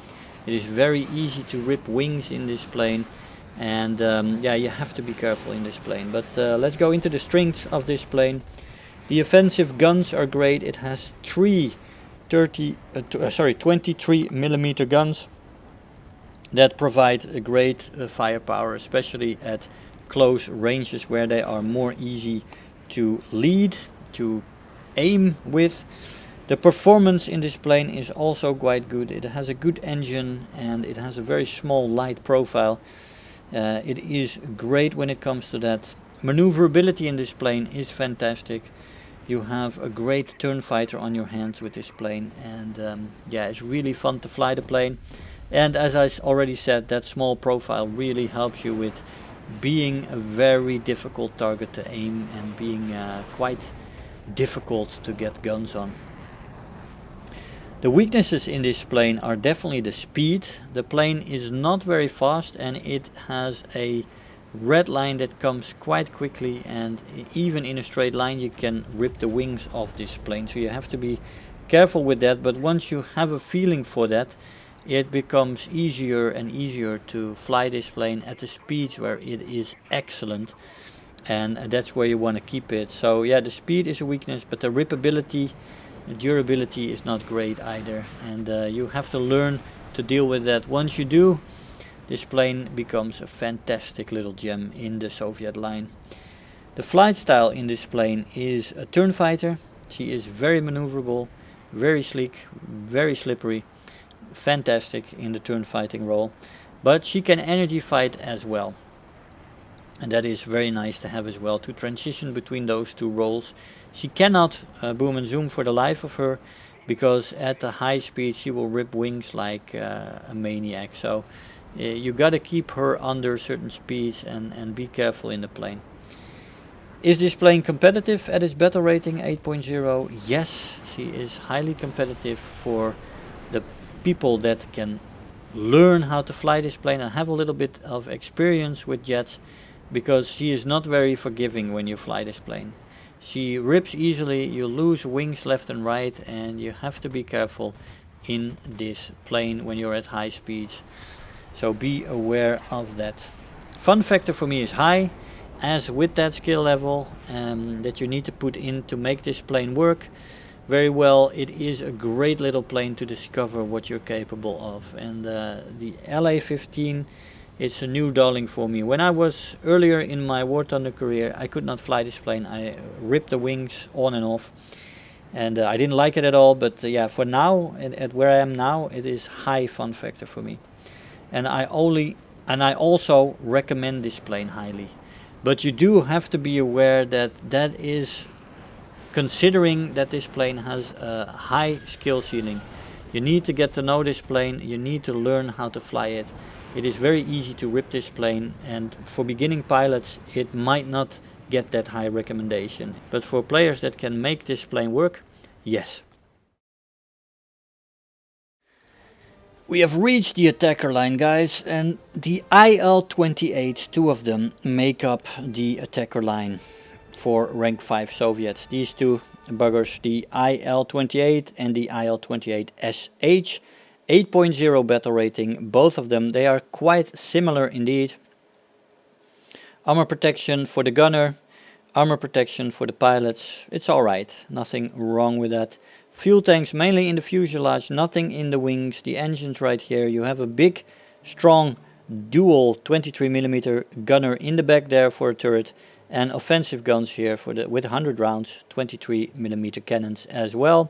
It is very easy to rip wings in this plane, and yeah, you have to be careful in this plane. But let's go into the strengths of this plane. The offensive guns are great. It has 3 23mm guns that provide a great firepower, especially at close ranges where they are more easy to lead, to aim with. The performance in this plane is also quite good. It has a good engine and it has a very small light profile. It is great when it comes to that. Maneuverability in this plane is fantastic. You have a great turn fighter on your hands with this plane, and yeah, it's really fun to fly the plane. And as I already said, that small profile really helps you with being a very difficult target to aim and being quite difficult to get guns on. The weaknesses in this plane are definitely the speed. The plane is not very fast and it has a red line that comes quite quickly, and even in a straight line you can rip the wings off this plane, so you have to be careful with that. But once you have a feeling for that, it becomes easier and easier to fly this plane at the speeds where it is excellent, and that's where you want to keep it. So yeah, the speed is a weakness, but the ripability, the durability is not great either, and you have to learn to deal with that. Once you do, this plane becomes a fantastic little gem in the Soviet line. The flight style in this plane is a turn fighter. She is very maneuverable, very sleek, very slippery, fantastic in the turn fighting role. But she can energy fight as well. And that is very nice to have as well, to transition between those two roles. She cannot boom and zoom for the life of her, because at the high speed she will rip wings like a maniac. So you gotta keep her under certain speeds and be careful in the plane. Is this plane competitive at its battle rating 8.0? Yes, she is highly competitive for the people that can learn how to fly this plane and have a little bit of experience with jets, because she is not very forgiving when you fly this plane. She rips easily, you lose wings left and right, and you have to be careful in this plane when you're at high speeds. So be aware of that. Fun factor for me is high, as with that skill level that you need to put in to make this plane work very well. It is a great little plane to discover what you're capable of. And the LA-15, it's a new darling for me. When I was earlier in my War Thunder career, I could not fly this plane. I ripped the wings on and off, and I didn't like it at all. But yeah, for now, at where I am now, it is high fun factor for me. And I also recommend this plane highly. But you do have to be aware that that is considering that this plane has a high skill ceiling. You need to get to know this plane, you need to learn how to fly it. It is very easy to rip this plane, and for beginning pilots it might not get that high recommendation. But for players that can make this plane work, yes. We have reached the attacker line, guys, and the IL-28s, two of them, make up the attacker line for rank 5 Soviets. These two buggers, the IL-28 and the IL-28SH, 8.0 battle rating, both of them. They are quite similar indeed. Armor protection for the gunner, armor protection for the pilots. It's alright, nothing wrong with that. Fuel tanks mainly in the fuselage, nothing in the wings. The engines right here. You have a big, strong, dual 23mm gunner in the back there for a turret, and offensive guns here for with 100 rounds, 23mm cannons as well.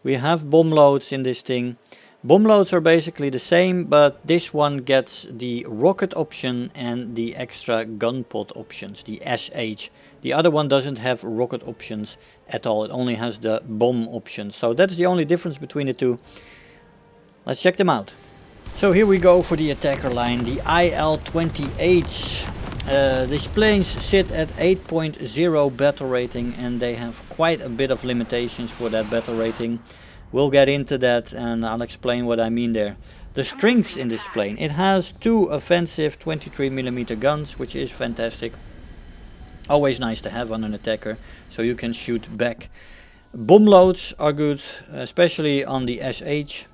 We have bomb loads in this thing. Bomb loads are basically the same, but this one gets the rocket option and the extra gun pod options, the SH. The other one doesn't have rocket options at all, it only has the bomb options. So that's the only difference between the two. Let's check them out. So here we go for the attacker line, the IL-28s. These planes sit at 8.0 battle rating, and they have quite a bit of limitations for that battle rating. We'll get into that and I'll explain what I mean there. The strengths in this plane: it has two offensive 23mm guns, which is fantastic. Always nice to have on an attacker, so you can shoot back. Bomb loads are good, especially on the SH.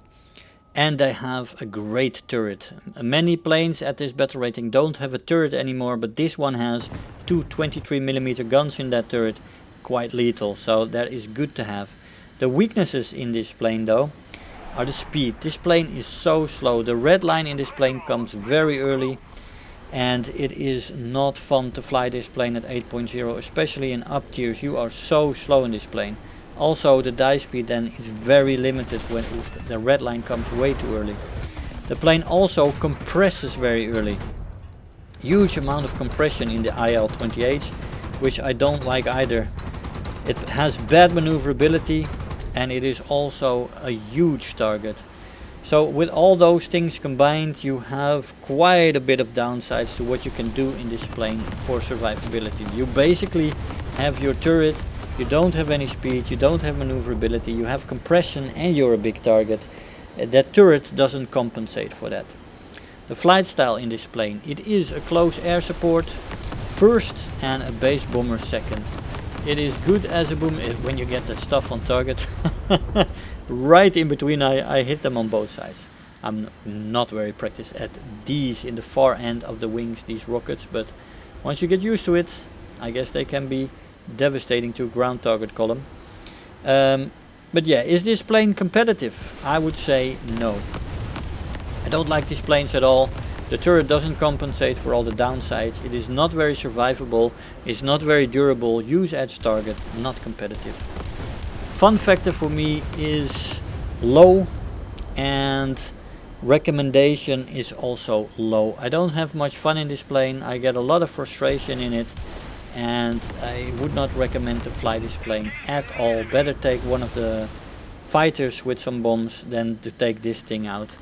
And they have a great turret. Many planes at this battle rating don't have a turret anymore, but this one has two 23mm guns in that turret, quite lethal, so that is good to have. The weaknesses in this plane though are the speed. This plane is so slow. The red line in this plane comes very early, and it is not fun to fly this plane at 8.0, especially in up tiers. You are so slow in this plane. Also, the die speed then is very limited when the red line comes way too early. The plane also compresses very early. Huge amount of compression in the IL-28, which I don't like either. It has bad maneuverability, and it is also a huge target. So with all those things combined, you have quite a bit of downsides to what you can do in this plane for survivability. You basically have your turret, you don't have any speed, you don't have maneuverability, you have compression, and you're a big target. That turret doesn't compensate for that. The flight style in this plane: it is a close air support first and a base bomber second. It is good as a boom when you get that stuff on target. Right in between, I hit them on both sides. I'm not very practiced at these in the far end of the wings, these rockets, but once you get used to it, I guess they can be devastating to a ground target column. But yeah, is this plane competitive? I would say no. I don't like these planes at all. The turret doesn't compensate for all the downsides. It is not very survivable. It's not very durable. Use edge target, not competitive. Fun factor for me is low, and recommendation is also low. I don't have much fun in this plane. I get a lot of frustration in it, and I would not recommend to fly this plane at all. Better take one of the fighters with some bombs than to take this thing out.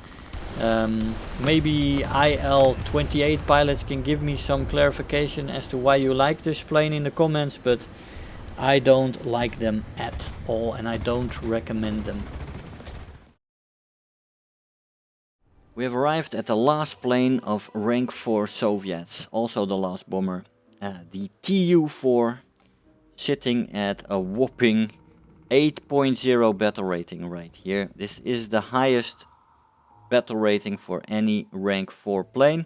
Maybe IL-28 pilots can give me some clarification as to why you like this plane in the comments, but I don't like them at all and I don't recommend them. We have arrived at the last plane of rank 4 Soviets, also the last bomber, the Tu-4, sitting at a whopping 8.0 battle rating right here. This is the highest battle rating for any rank 4 plane,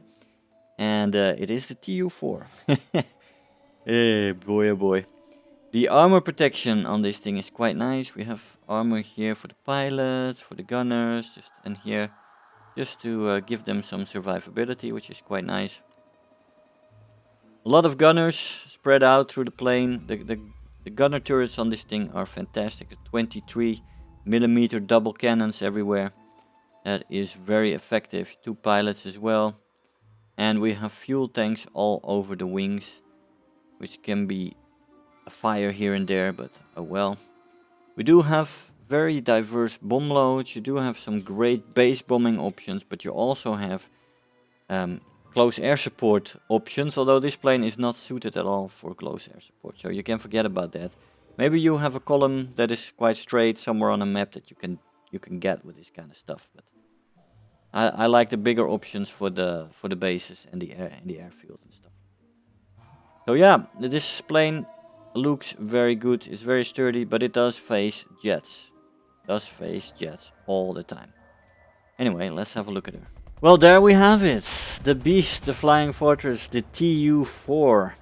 and it is the Tu-4. Hey boy, oh boy. The armor protection on this thing is quite nice. We have armor here for the pilots, for the gunners, and here just to give them some survivability, which is quite nice. A lot of gunners spread out through the plane. The gunner turrets on this thing are fantastic. 23mm double cannons everywhere. That is very effective. 2 pilots as well. And we have fuel tanks all over the wings, which can be a fire here and there, but oh well. We do have very diverse bomb loads. You do have some great base bombing options, but you also have close air support options, although this plane is not suited at all for close air support, so you can forget about that. Maybe you have a column that is quite straight somewhere on a map that you can get with this kind of stuff, but I like the bigger options for the bases and the airfield and stuff. So yeah, this plane looks very good. It's very sturdy, but it does face jets. All the time. Anyway, let's have a look at her. Well, there we have it. The beast, the flying fortress, the Tu-4.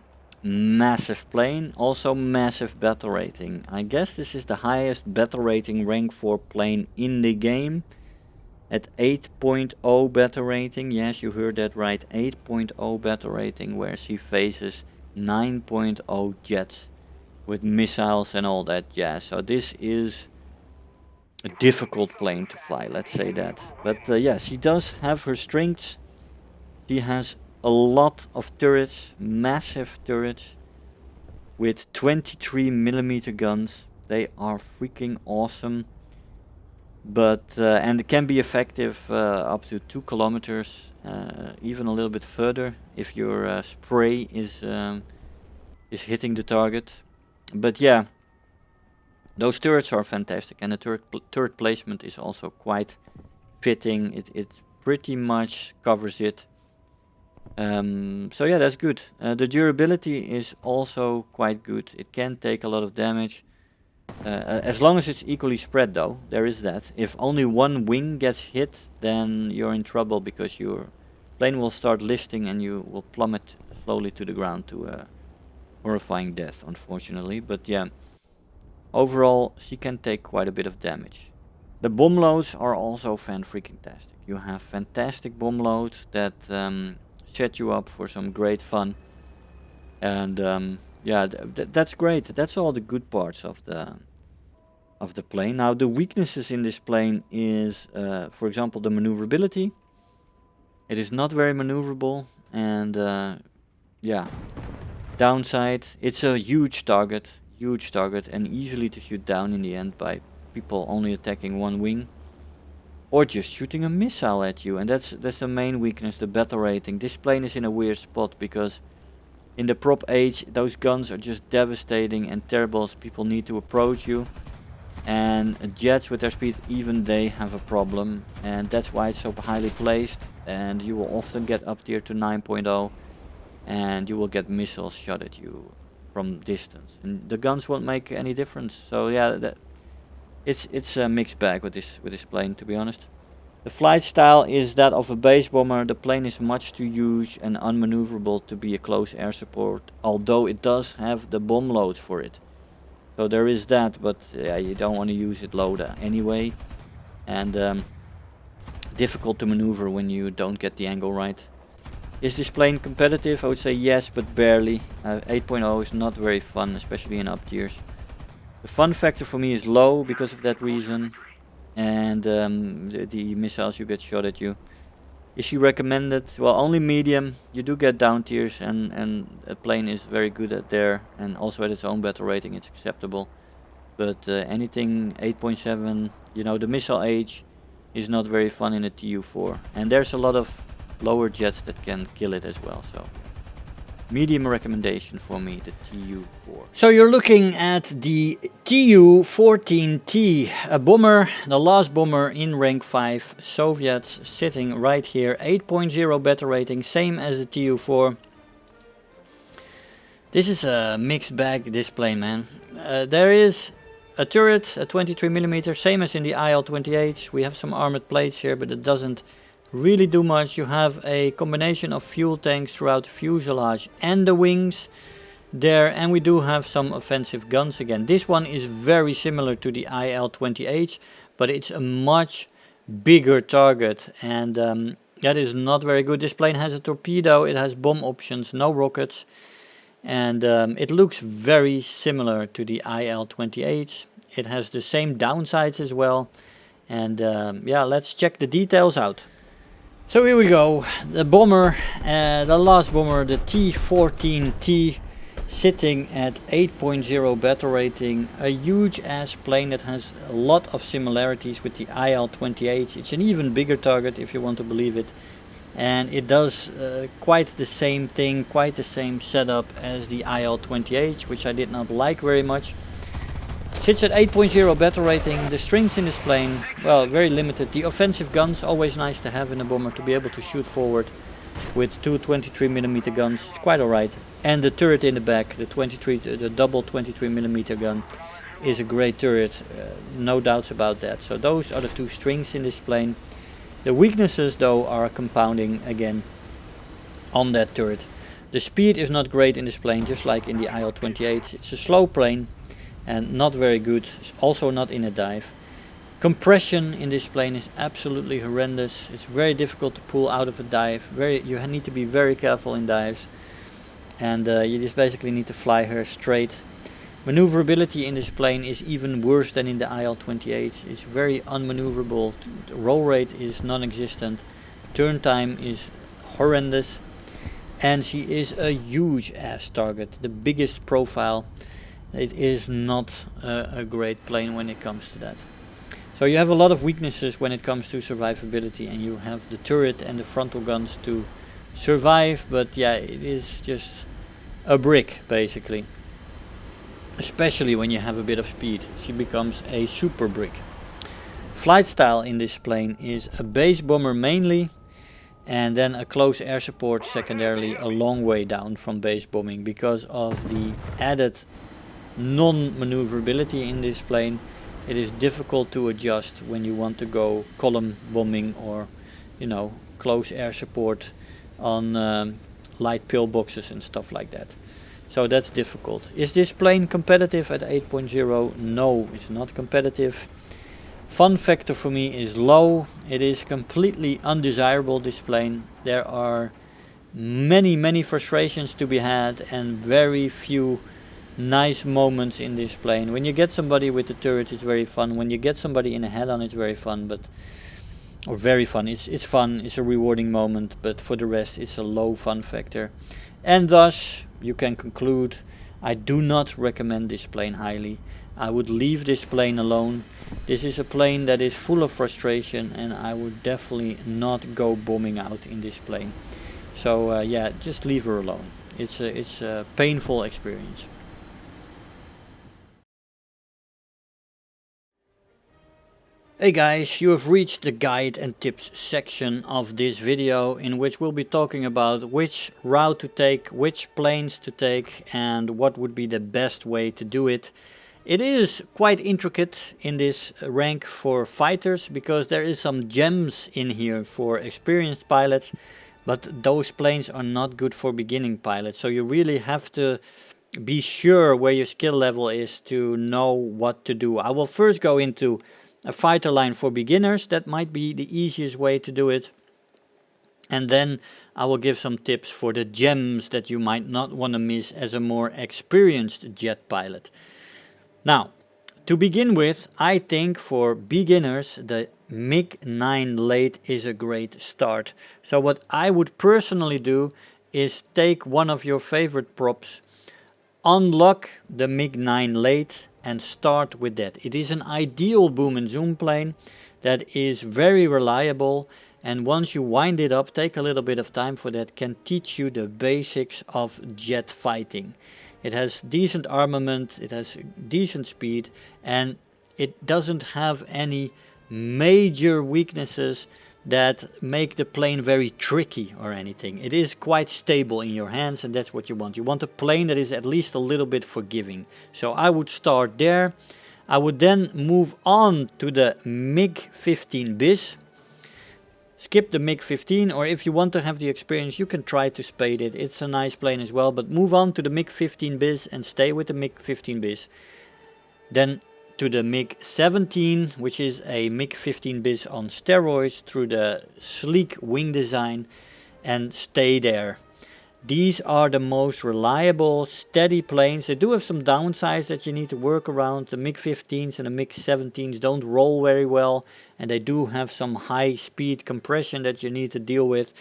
Massive plane, also massive battle rating. I guess this is the highest battle rating rank 4 plane in the game. At 8.0 battle rating. Yes, you heard that right. 8.0 battle rating, where she faces 9.0 jets with missiles and all that. Yeah, so this is a difficult plane to fly, let's say that. But yeah, she does have her strengths. She has a lot of turrets, massive turrets with 23mm guns. They are freaking awesome. But and it can be effective up to 2 kilometers, even a little bit further if your spray is hitting the target. But yeah, those turrets are fantastic, and the turret placement is also quite fitting. It pretty much covers it. So yeah, that's good. The durability is also quite good. It can take a lot of damage. As long as it's equally spread though, there is that. If only one wing gets hit, then you're in trouble, because your plane will start listing and you will plummet slowly to the ground to a horrifying death, unfortunately. But yeah, overall she can take quite a bit of damage. The bomb loads are also fan-freaking-tastic. You have fantastic bomb loads that set you up for some great fun. And yeah, that's great. That's all the good parts of the plane. Now the weaknesses in this plane is, for example, the maneuverability. It is not very maneuverable, and yeah, downside, it's a huge target, and easily to shoot down in the end by people only attacking one wing, or just shooting a missile at you. And that's the main weakness, the battle rating. This plane is in a weird spot, because in the prop age, those guns are just devastating and terrible as people need to approach you. And jets with their speed, even they have a problem. And that's why it's so highly placed. And you will often get up tier to 9.0. And you will get missiles shot at you from distance. And the guns won't make any difference. So yeah, it's a mixed bag with this plane, to be honest. The flight style is that of a base bomber. The plane is much too huge and unmaneuverable to be a close air support, although it does have the bomb loads for it. So there is that, but yeah, you don't want to use it low anyway. And difficult to maneuver when you don't get the angle right. Is this plane competitive? I would say yes, but barely. 8.0 is not very fun, especially in up tiers. The fun factor for me is low because of that reason. And the missiles you get shot at you. Is she recommended? Well, only medium. You do get down tiers, and a plane is very good at there, and also at its own battle rating it's acceptable. but anything 8.7, you know, the missile age is not very fun in a TU4, and there's a lot of lower jets that can kill it as well. So medium recommendation for me, the TU4. So you're looking at the Tu-14T, a bomber, the last bomber in rank 5, Soviets, sitting right here, 8.0 battle rating, same as the Tu-4. This is a mixed bag, this plane, man. There is a turret, a 23mm, same as in the IL-28. We have some armored plates here, but it doesn't really do much. You have a combination of fuel tanks throughout the fuselage and the wings there, and we do have some offensive guns again. This one is very similar to the IL-28, but it's a much bigger target, and that is not very good. This plane has a torpedo, it has bomb options, no rockets, and it looks very similar to the IL-28. It has the same downsides as well, and yeah, let's check the details out. So here we go, the bomber, the last bomber, the T-14T, sitting at 8.0 battle rating, a huge ass plane that has a lot of similarities with the IL-28. It's an even bigger target, if you want to believe it, and it does quite the same thing, quite the same setup as the IL-28, which I did not like very much. Sits at 8.0 battle rating. The strings in this plane, well, very limited. The offensive guns, always nice to have in a bomber, to be able to shoot forward with two 23mm guns. It's quite alright. And the turret in the back, the double 23mm gun, is a great turret, no doubts about that. So those are the two strings in this plane. The weaknesses though are compounding again on that turret. The speed is not great in this plane, just like in the IL-28. It's a slow plane and not very good, also not in a dive. Compression in this plane is absolutely horrendous. It's very difficult to pull out of a dive. You need to be very careful in dives, and you just basically need to fly her straight. Maneuverability in this plane is even worse than in the IL-28. It's very unmaneuverable. The roll rate is non-existent. Turn time is horrendous, and she is a huge ass target, the biggest profile. It is not a great plane when it comes to that. So you have a lot of weaknesses when it comes to survivability, and you have the turret and the frontal guns to survive, but yeah, it is just a brick basically. Especially when you have a bit of speed, she becomes a super brick. Flight style in this plane is a base bomber mainly, and then a close air support secondarily, a long way down from base bombing, because of the added non-maneuverability in this plane. It is difficult to adjust when you want to go column bombing or, you know, close air support on light pillboxes and stuff like that. So that's difficult. Is this plane competitive at 8.0? No, it's not competitive. Fun factor for me is low. It is completely undesirable, this plane. There are many frustrations to be had and very few nice moments in this plane. When you get somebody with the turret, it's very fun. When you get somebody in a head-on, it's very fun, very fun. It's fun, it's a rewarding moment, but for the rest, it's a low fun factor. And thus, you can conclude, I do not recommend this plane highly. I would leave this plane alone. This is a plane that is full of frustration, and I would definitely not go bombing out in this plane. So yeah, just leave her alone. It's a painful experience. Hey guys, you have reached the guide and tips section of this video, in which we'll be talking about which route to take, which planes to take, and what would be the best way to do it. It is quite intricate in this rank for fighters, because there is some gems in here for experienced pilots, but those planes are not good for beginning pilots. So you really have to be sure where your skill level is to know what to do. I will first go into a fighter line for beginners. That might be the easiest way to do it. And then I will give some tips for the gems that you might not want to miss as a more experienced jet pilot. Now, to begin with, I think for beginners the MiG-9 late is a great start. So what I would personally do is take one of your favorite props, unlock the MiG-9 late and start with that. It is an ideal boom and zoom plane that is very reliable, and once you wind it up, take a little bit of time for that, can teach you the basics of jet fighting. It has decent armament, it has decent speed, and it doesn't have any major weaknesses that make the plane very tricky or anything. It is quite stable in your hands, and that's what you want. You want a plane that is at least a little bit forgiving. So I would start there. I would then move on to the MiG-15 bis. Skip the MiG-15, or if you want to have the experience, you can try to spade it. It's a nice plane as well, but move on to the MiG-15 bis and stay with the MiG-15 bis. Then to the MiG-17, which is a MiG-15 bis on steroids, through the sleek wing design, and stay there. These are the most reliable, steady planes. They do have some downsides that you need to work around. The MiG-15s and the MiG-17s don't roll very well, and they do have some high speed compression that you need to deal with.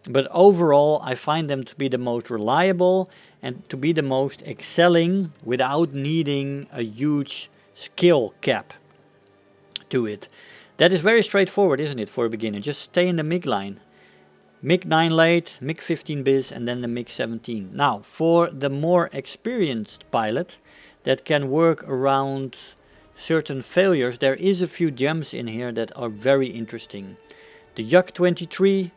But overall, I find them to be the most reliable and to be the most excelling without needing a huge skill cap to it. That is very straightforward, isn't it, for a beginner? Just stay in the MiG-Line. MiG-9 late, MiG-15 bis, and then the MiG-17. Now, for the more experienced pilot that can work around certain failures, there is a few gems in here that are very interesting. The Yak-23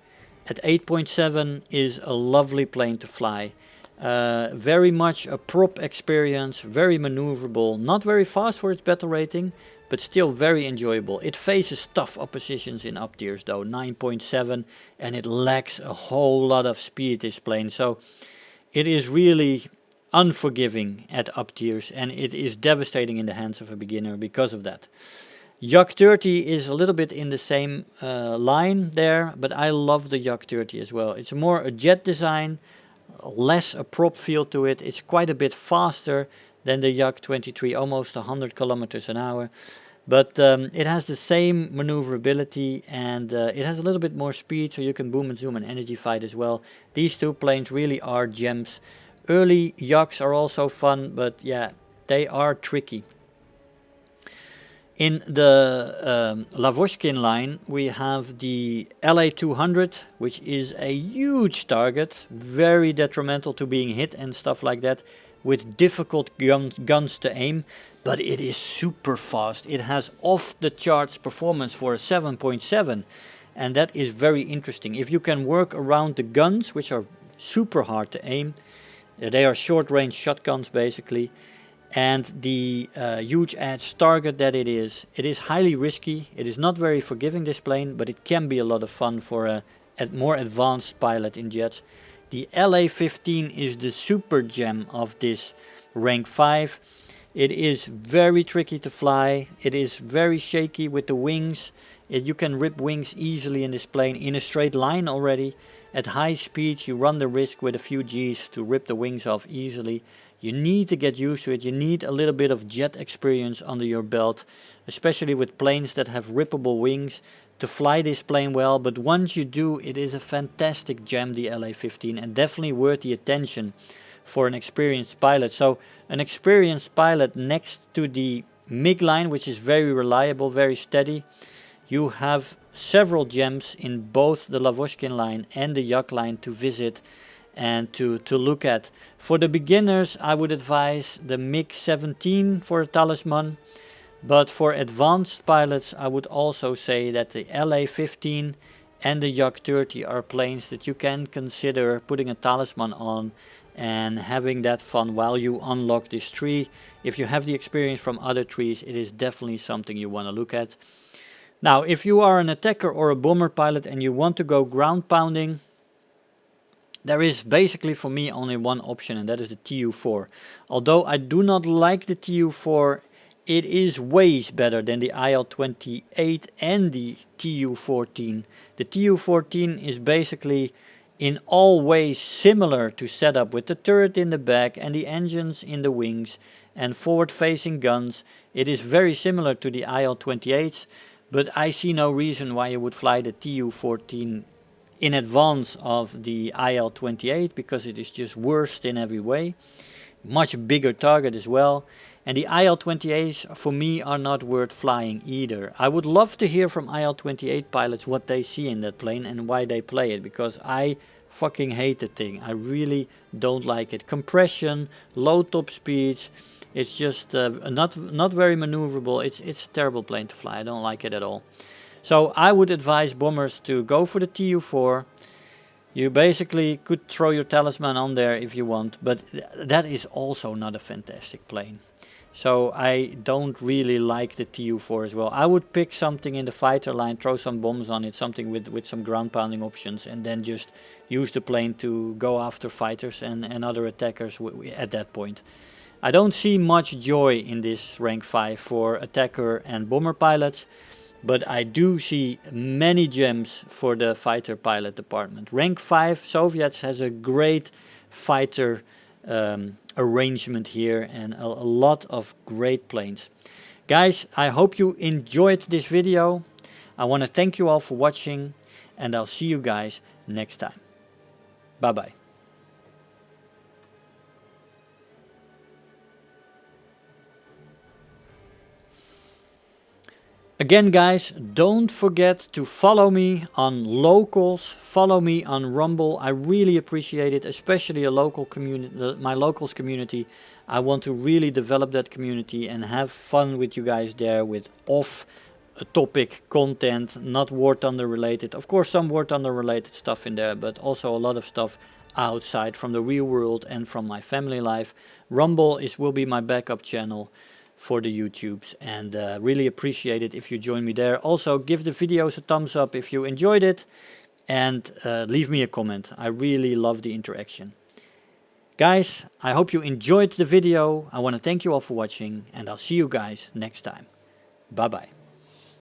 at 8.7 is a lovely plane to fly. Very much a prop experience, very maneuverable, not very fast for its battle rating, but still very enjoyable. It faces tough oppositions in up tiers though, 9.7, and it lacks a whole lot of speed, this plane, so it is really unforgiving at up tiers, and it is devastating in the hands of a beginner because of that. Yak-30 is a little bit in the same line there, but I love the Yak-30 as well. It's more a jet design, less a prop feel to it. It's quite a bit faster than the Yak-23, almost 100 kilometers an hour. But it has the same maneuverability, and it has a little bit more speed, so you can boom and zoom and energy fight as well. These two planes really are gems. Early Yaks are also fun, but yeah, they are tricky. In the Lavochkin line, we have the LA-200, which is a huge target, very detrimental to being hit and stuff like that, with difficult guns to aim, but it is super fast. It has off-the-charts performance for a 7.7, and that is very interesting. If you can work around the guns, which are super hard to aim, they are short-range shotguns basically, and the huge edge target that it is highly risky. It is not very forgiving, this plane, but it can be a lot of fun for a more advanced pilot in jets. The LA-15 is the super gem of this rank 5. It is very tricky to fly. It is very shaky with the wings. You can rip wings easily in this plane in a straight line already. At high speeds you run the risk with a few G's to rip the wings off easily. You need to get used to it. You need a little bit of jet experience under your belt, especially with planes that have rippable wings, to fly this plane well. But once you do, it is a fantastic gem, the LA-15, and definitely worth the attention for an experienced pilot. So an experienced pilot next to the MiG-Line, which is very reliable, very steady. You have several gems in both the Lavochkin line and the Yak-Line to visit and to look at. For the beginners, I would advise the MiG-17 for a talisman, but for advanced pilots I would also say that the LA-15 and the Yak-30 are planes that you can consider putting a talisman on and having that fun while you unlock this tree. If you have the experience from other trees, it is definitely something you want to look at. Now, if you are an attacker or a bomber pilot and you want to go ground pounding, there is basically for me only one option, and that is the Tu-4. Although I do not like the Tu-4, it is ways better than the IL-28 and the Tu-14. The Tu-14 is basically in all ways similar to setup, with the turret in the back and the engines in the wings and forward-facing guns. It is very similar to the IL-28s, but I see no reason why you would fly the Tu-14 in advance of the IL-28, because it is just worse in every way. much bigger target as well. And the IL-28s for me are not worth flying either. I would love to hear from IL-28 pilots what they see in that plane and why they play it, because I fucking hate the thing. I really don't like it. Compression, low top speeds, it's just not very maneuverable. It's a terrible plane to fly. I don't like it at all. So I would advise bombers to go for the Tu-4. You basically could throw your talisman on there if you want, but that is also not a fantastic plane. So I don't really like the Tu-4 as well. I would pick something in the fighter line, throw some bombs on it, something with some ground pounding options, and then just use the plane to go after fighters and other attackers at that point. I don't see much joy in this rank 5 for attacker and bomber pilots, but I do see many gems for the fighter pilot department. Rank 5 Soviets has a great fighter arrangement here and a lot of great planes. Guys, I hope you enjoyed this video. I want to thank you all for watching, and I'll see you guys next time. Bye bye. Again guys, don't forget to follow me on locals, follow me on Rumble. I really appreciate it, especially a local community, my locals community. I want to really develop that community and have fun with you guys there with off topic content, not War Thunder related. Of course some War Thunder related stuff in there, but also a lot of stuff outside from the real world and from my family life. Rumble will be my backup channel for the YouTubes, and really appreciate it if you join me there. Also give the videos a thumbs up if you enjoyed it, and leave me a comment. I really love the interaction. Guys, I hope you enjoyed the video. I want to thank you all for watching, and I'll see you guys next time. Bye bye.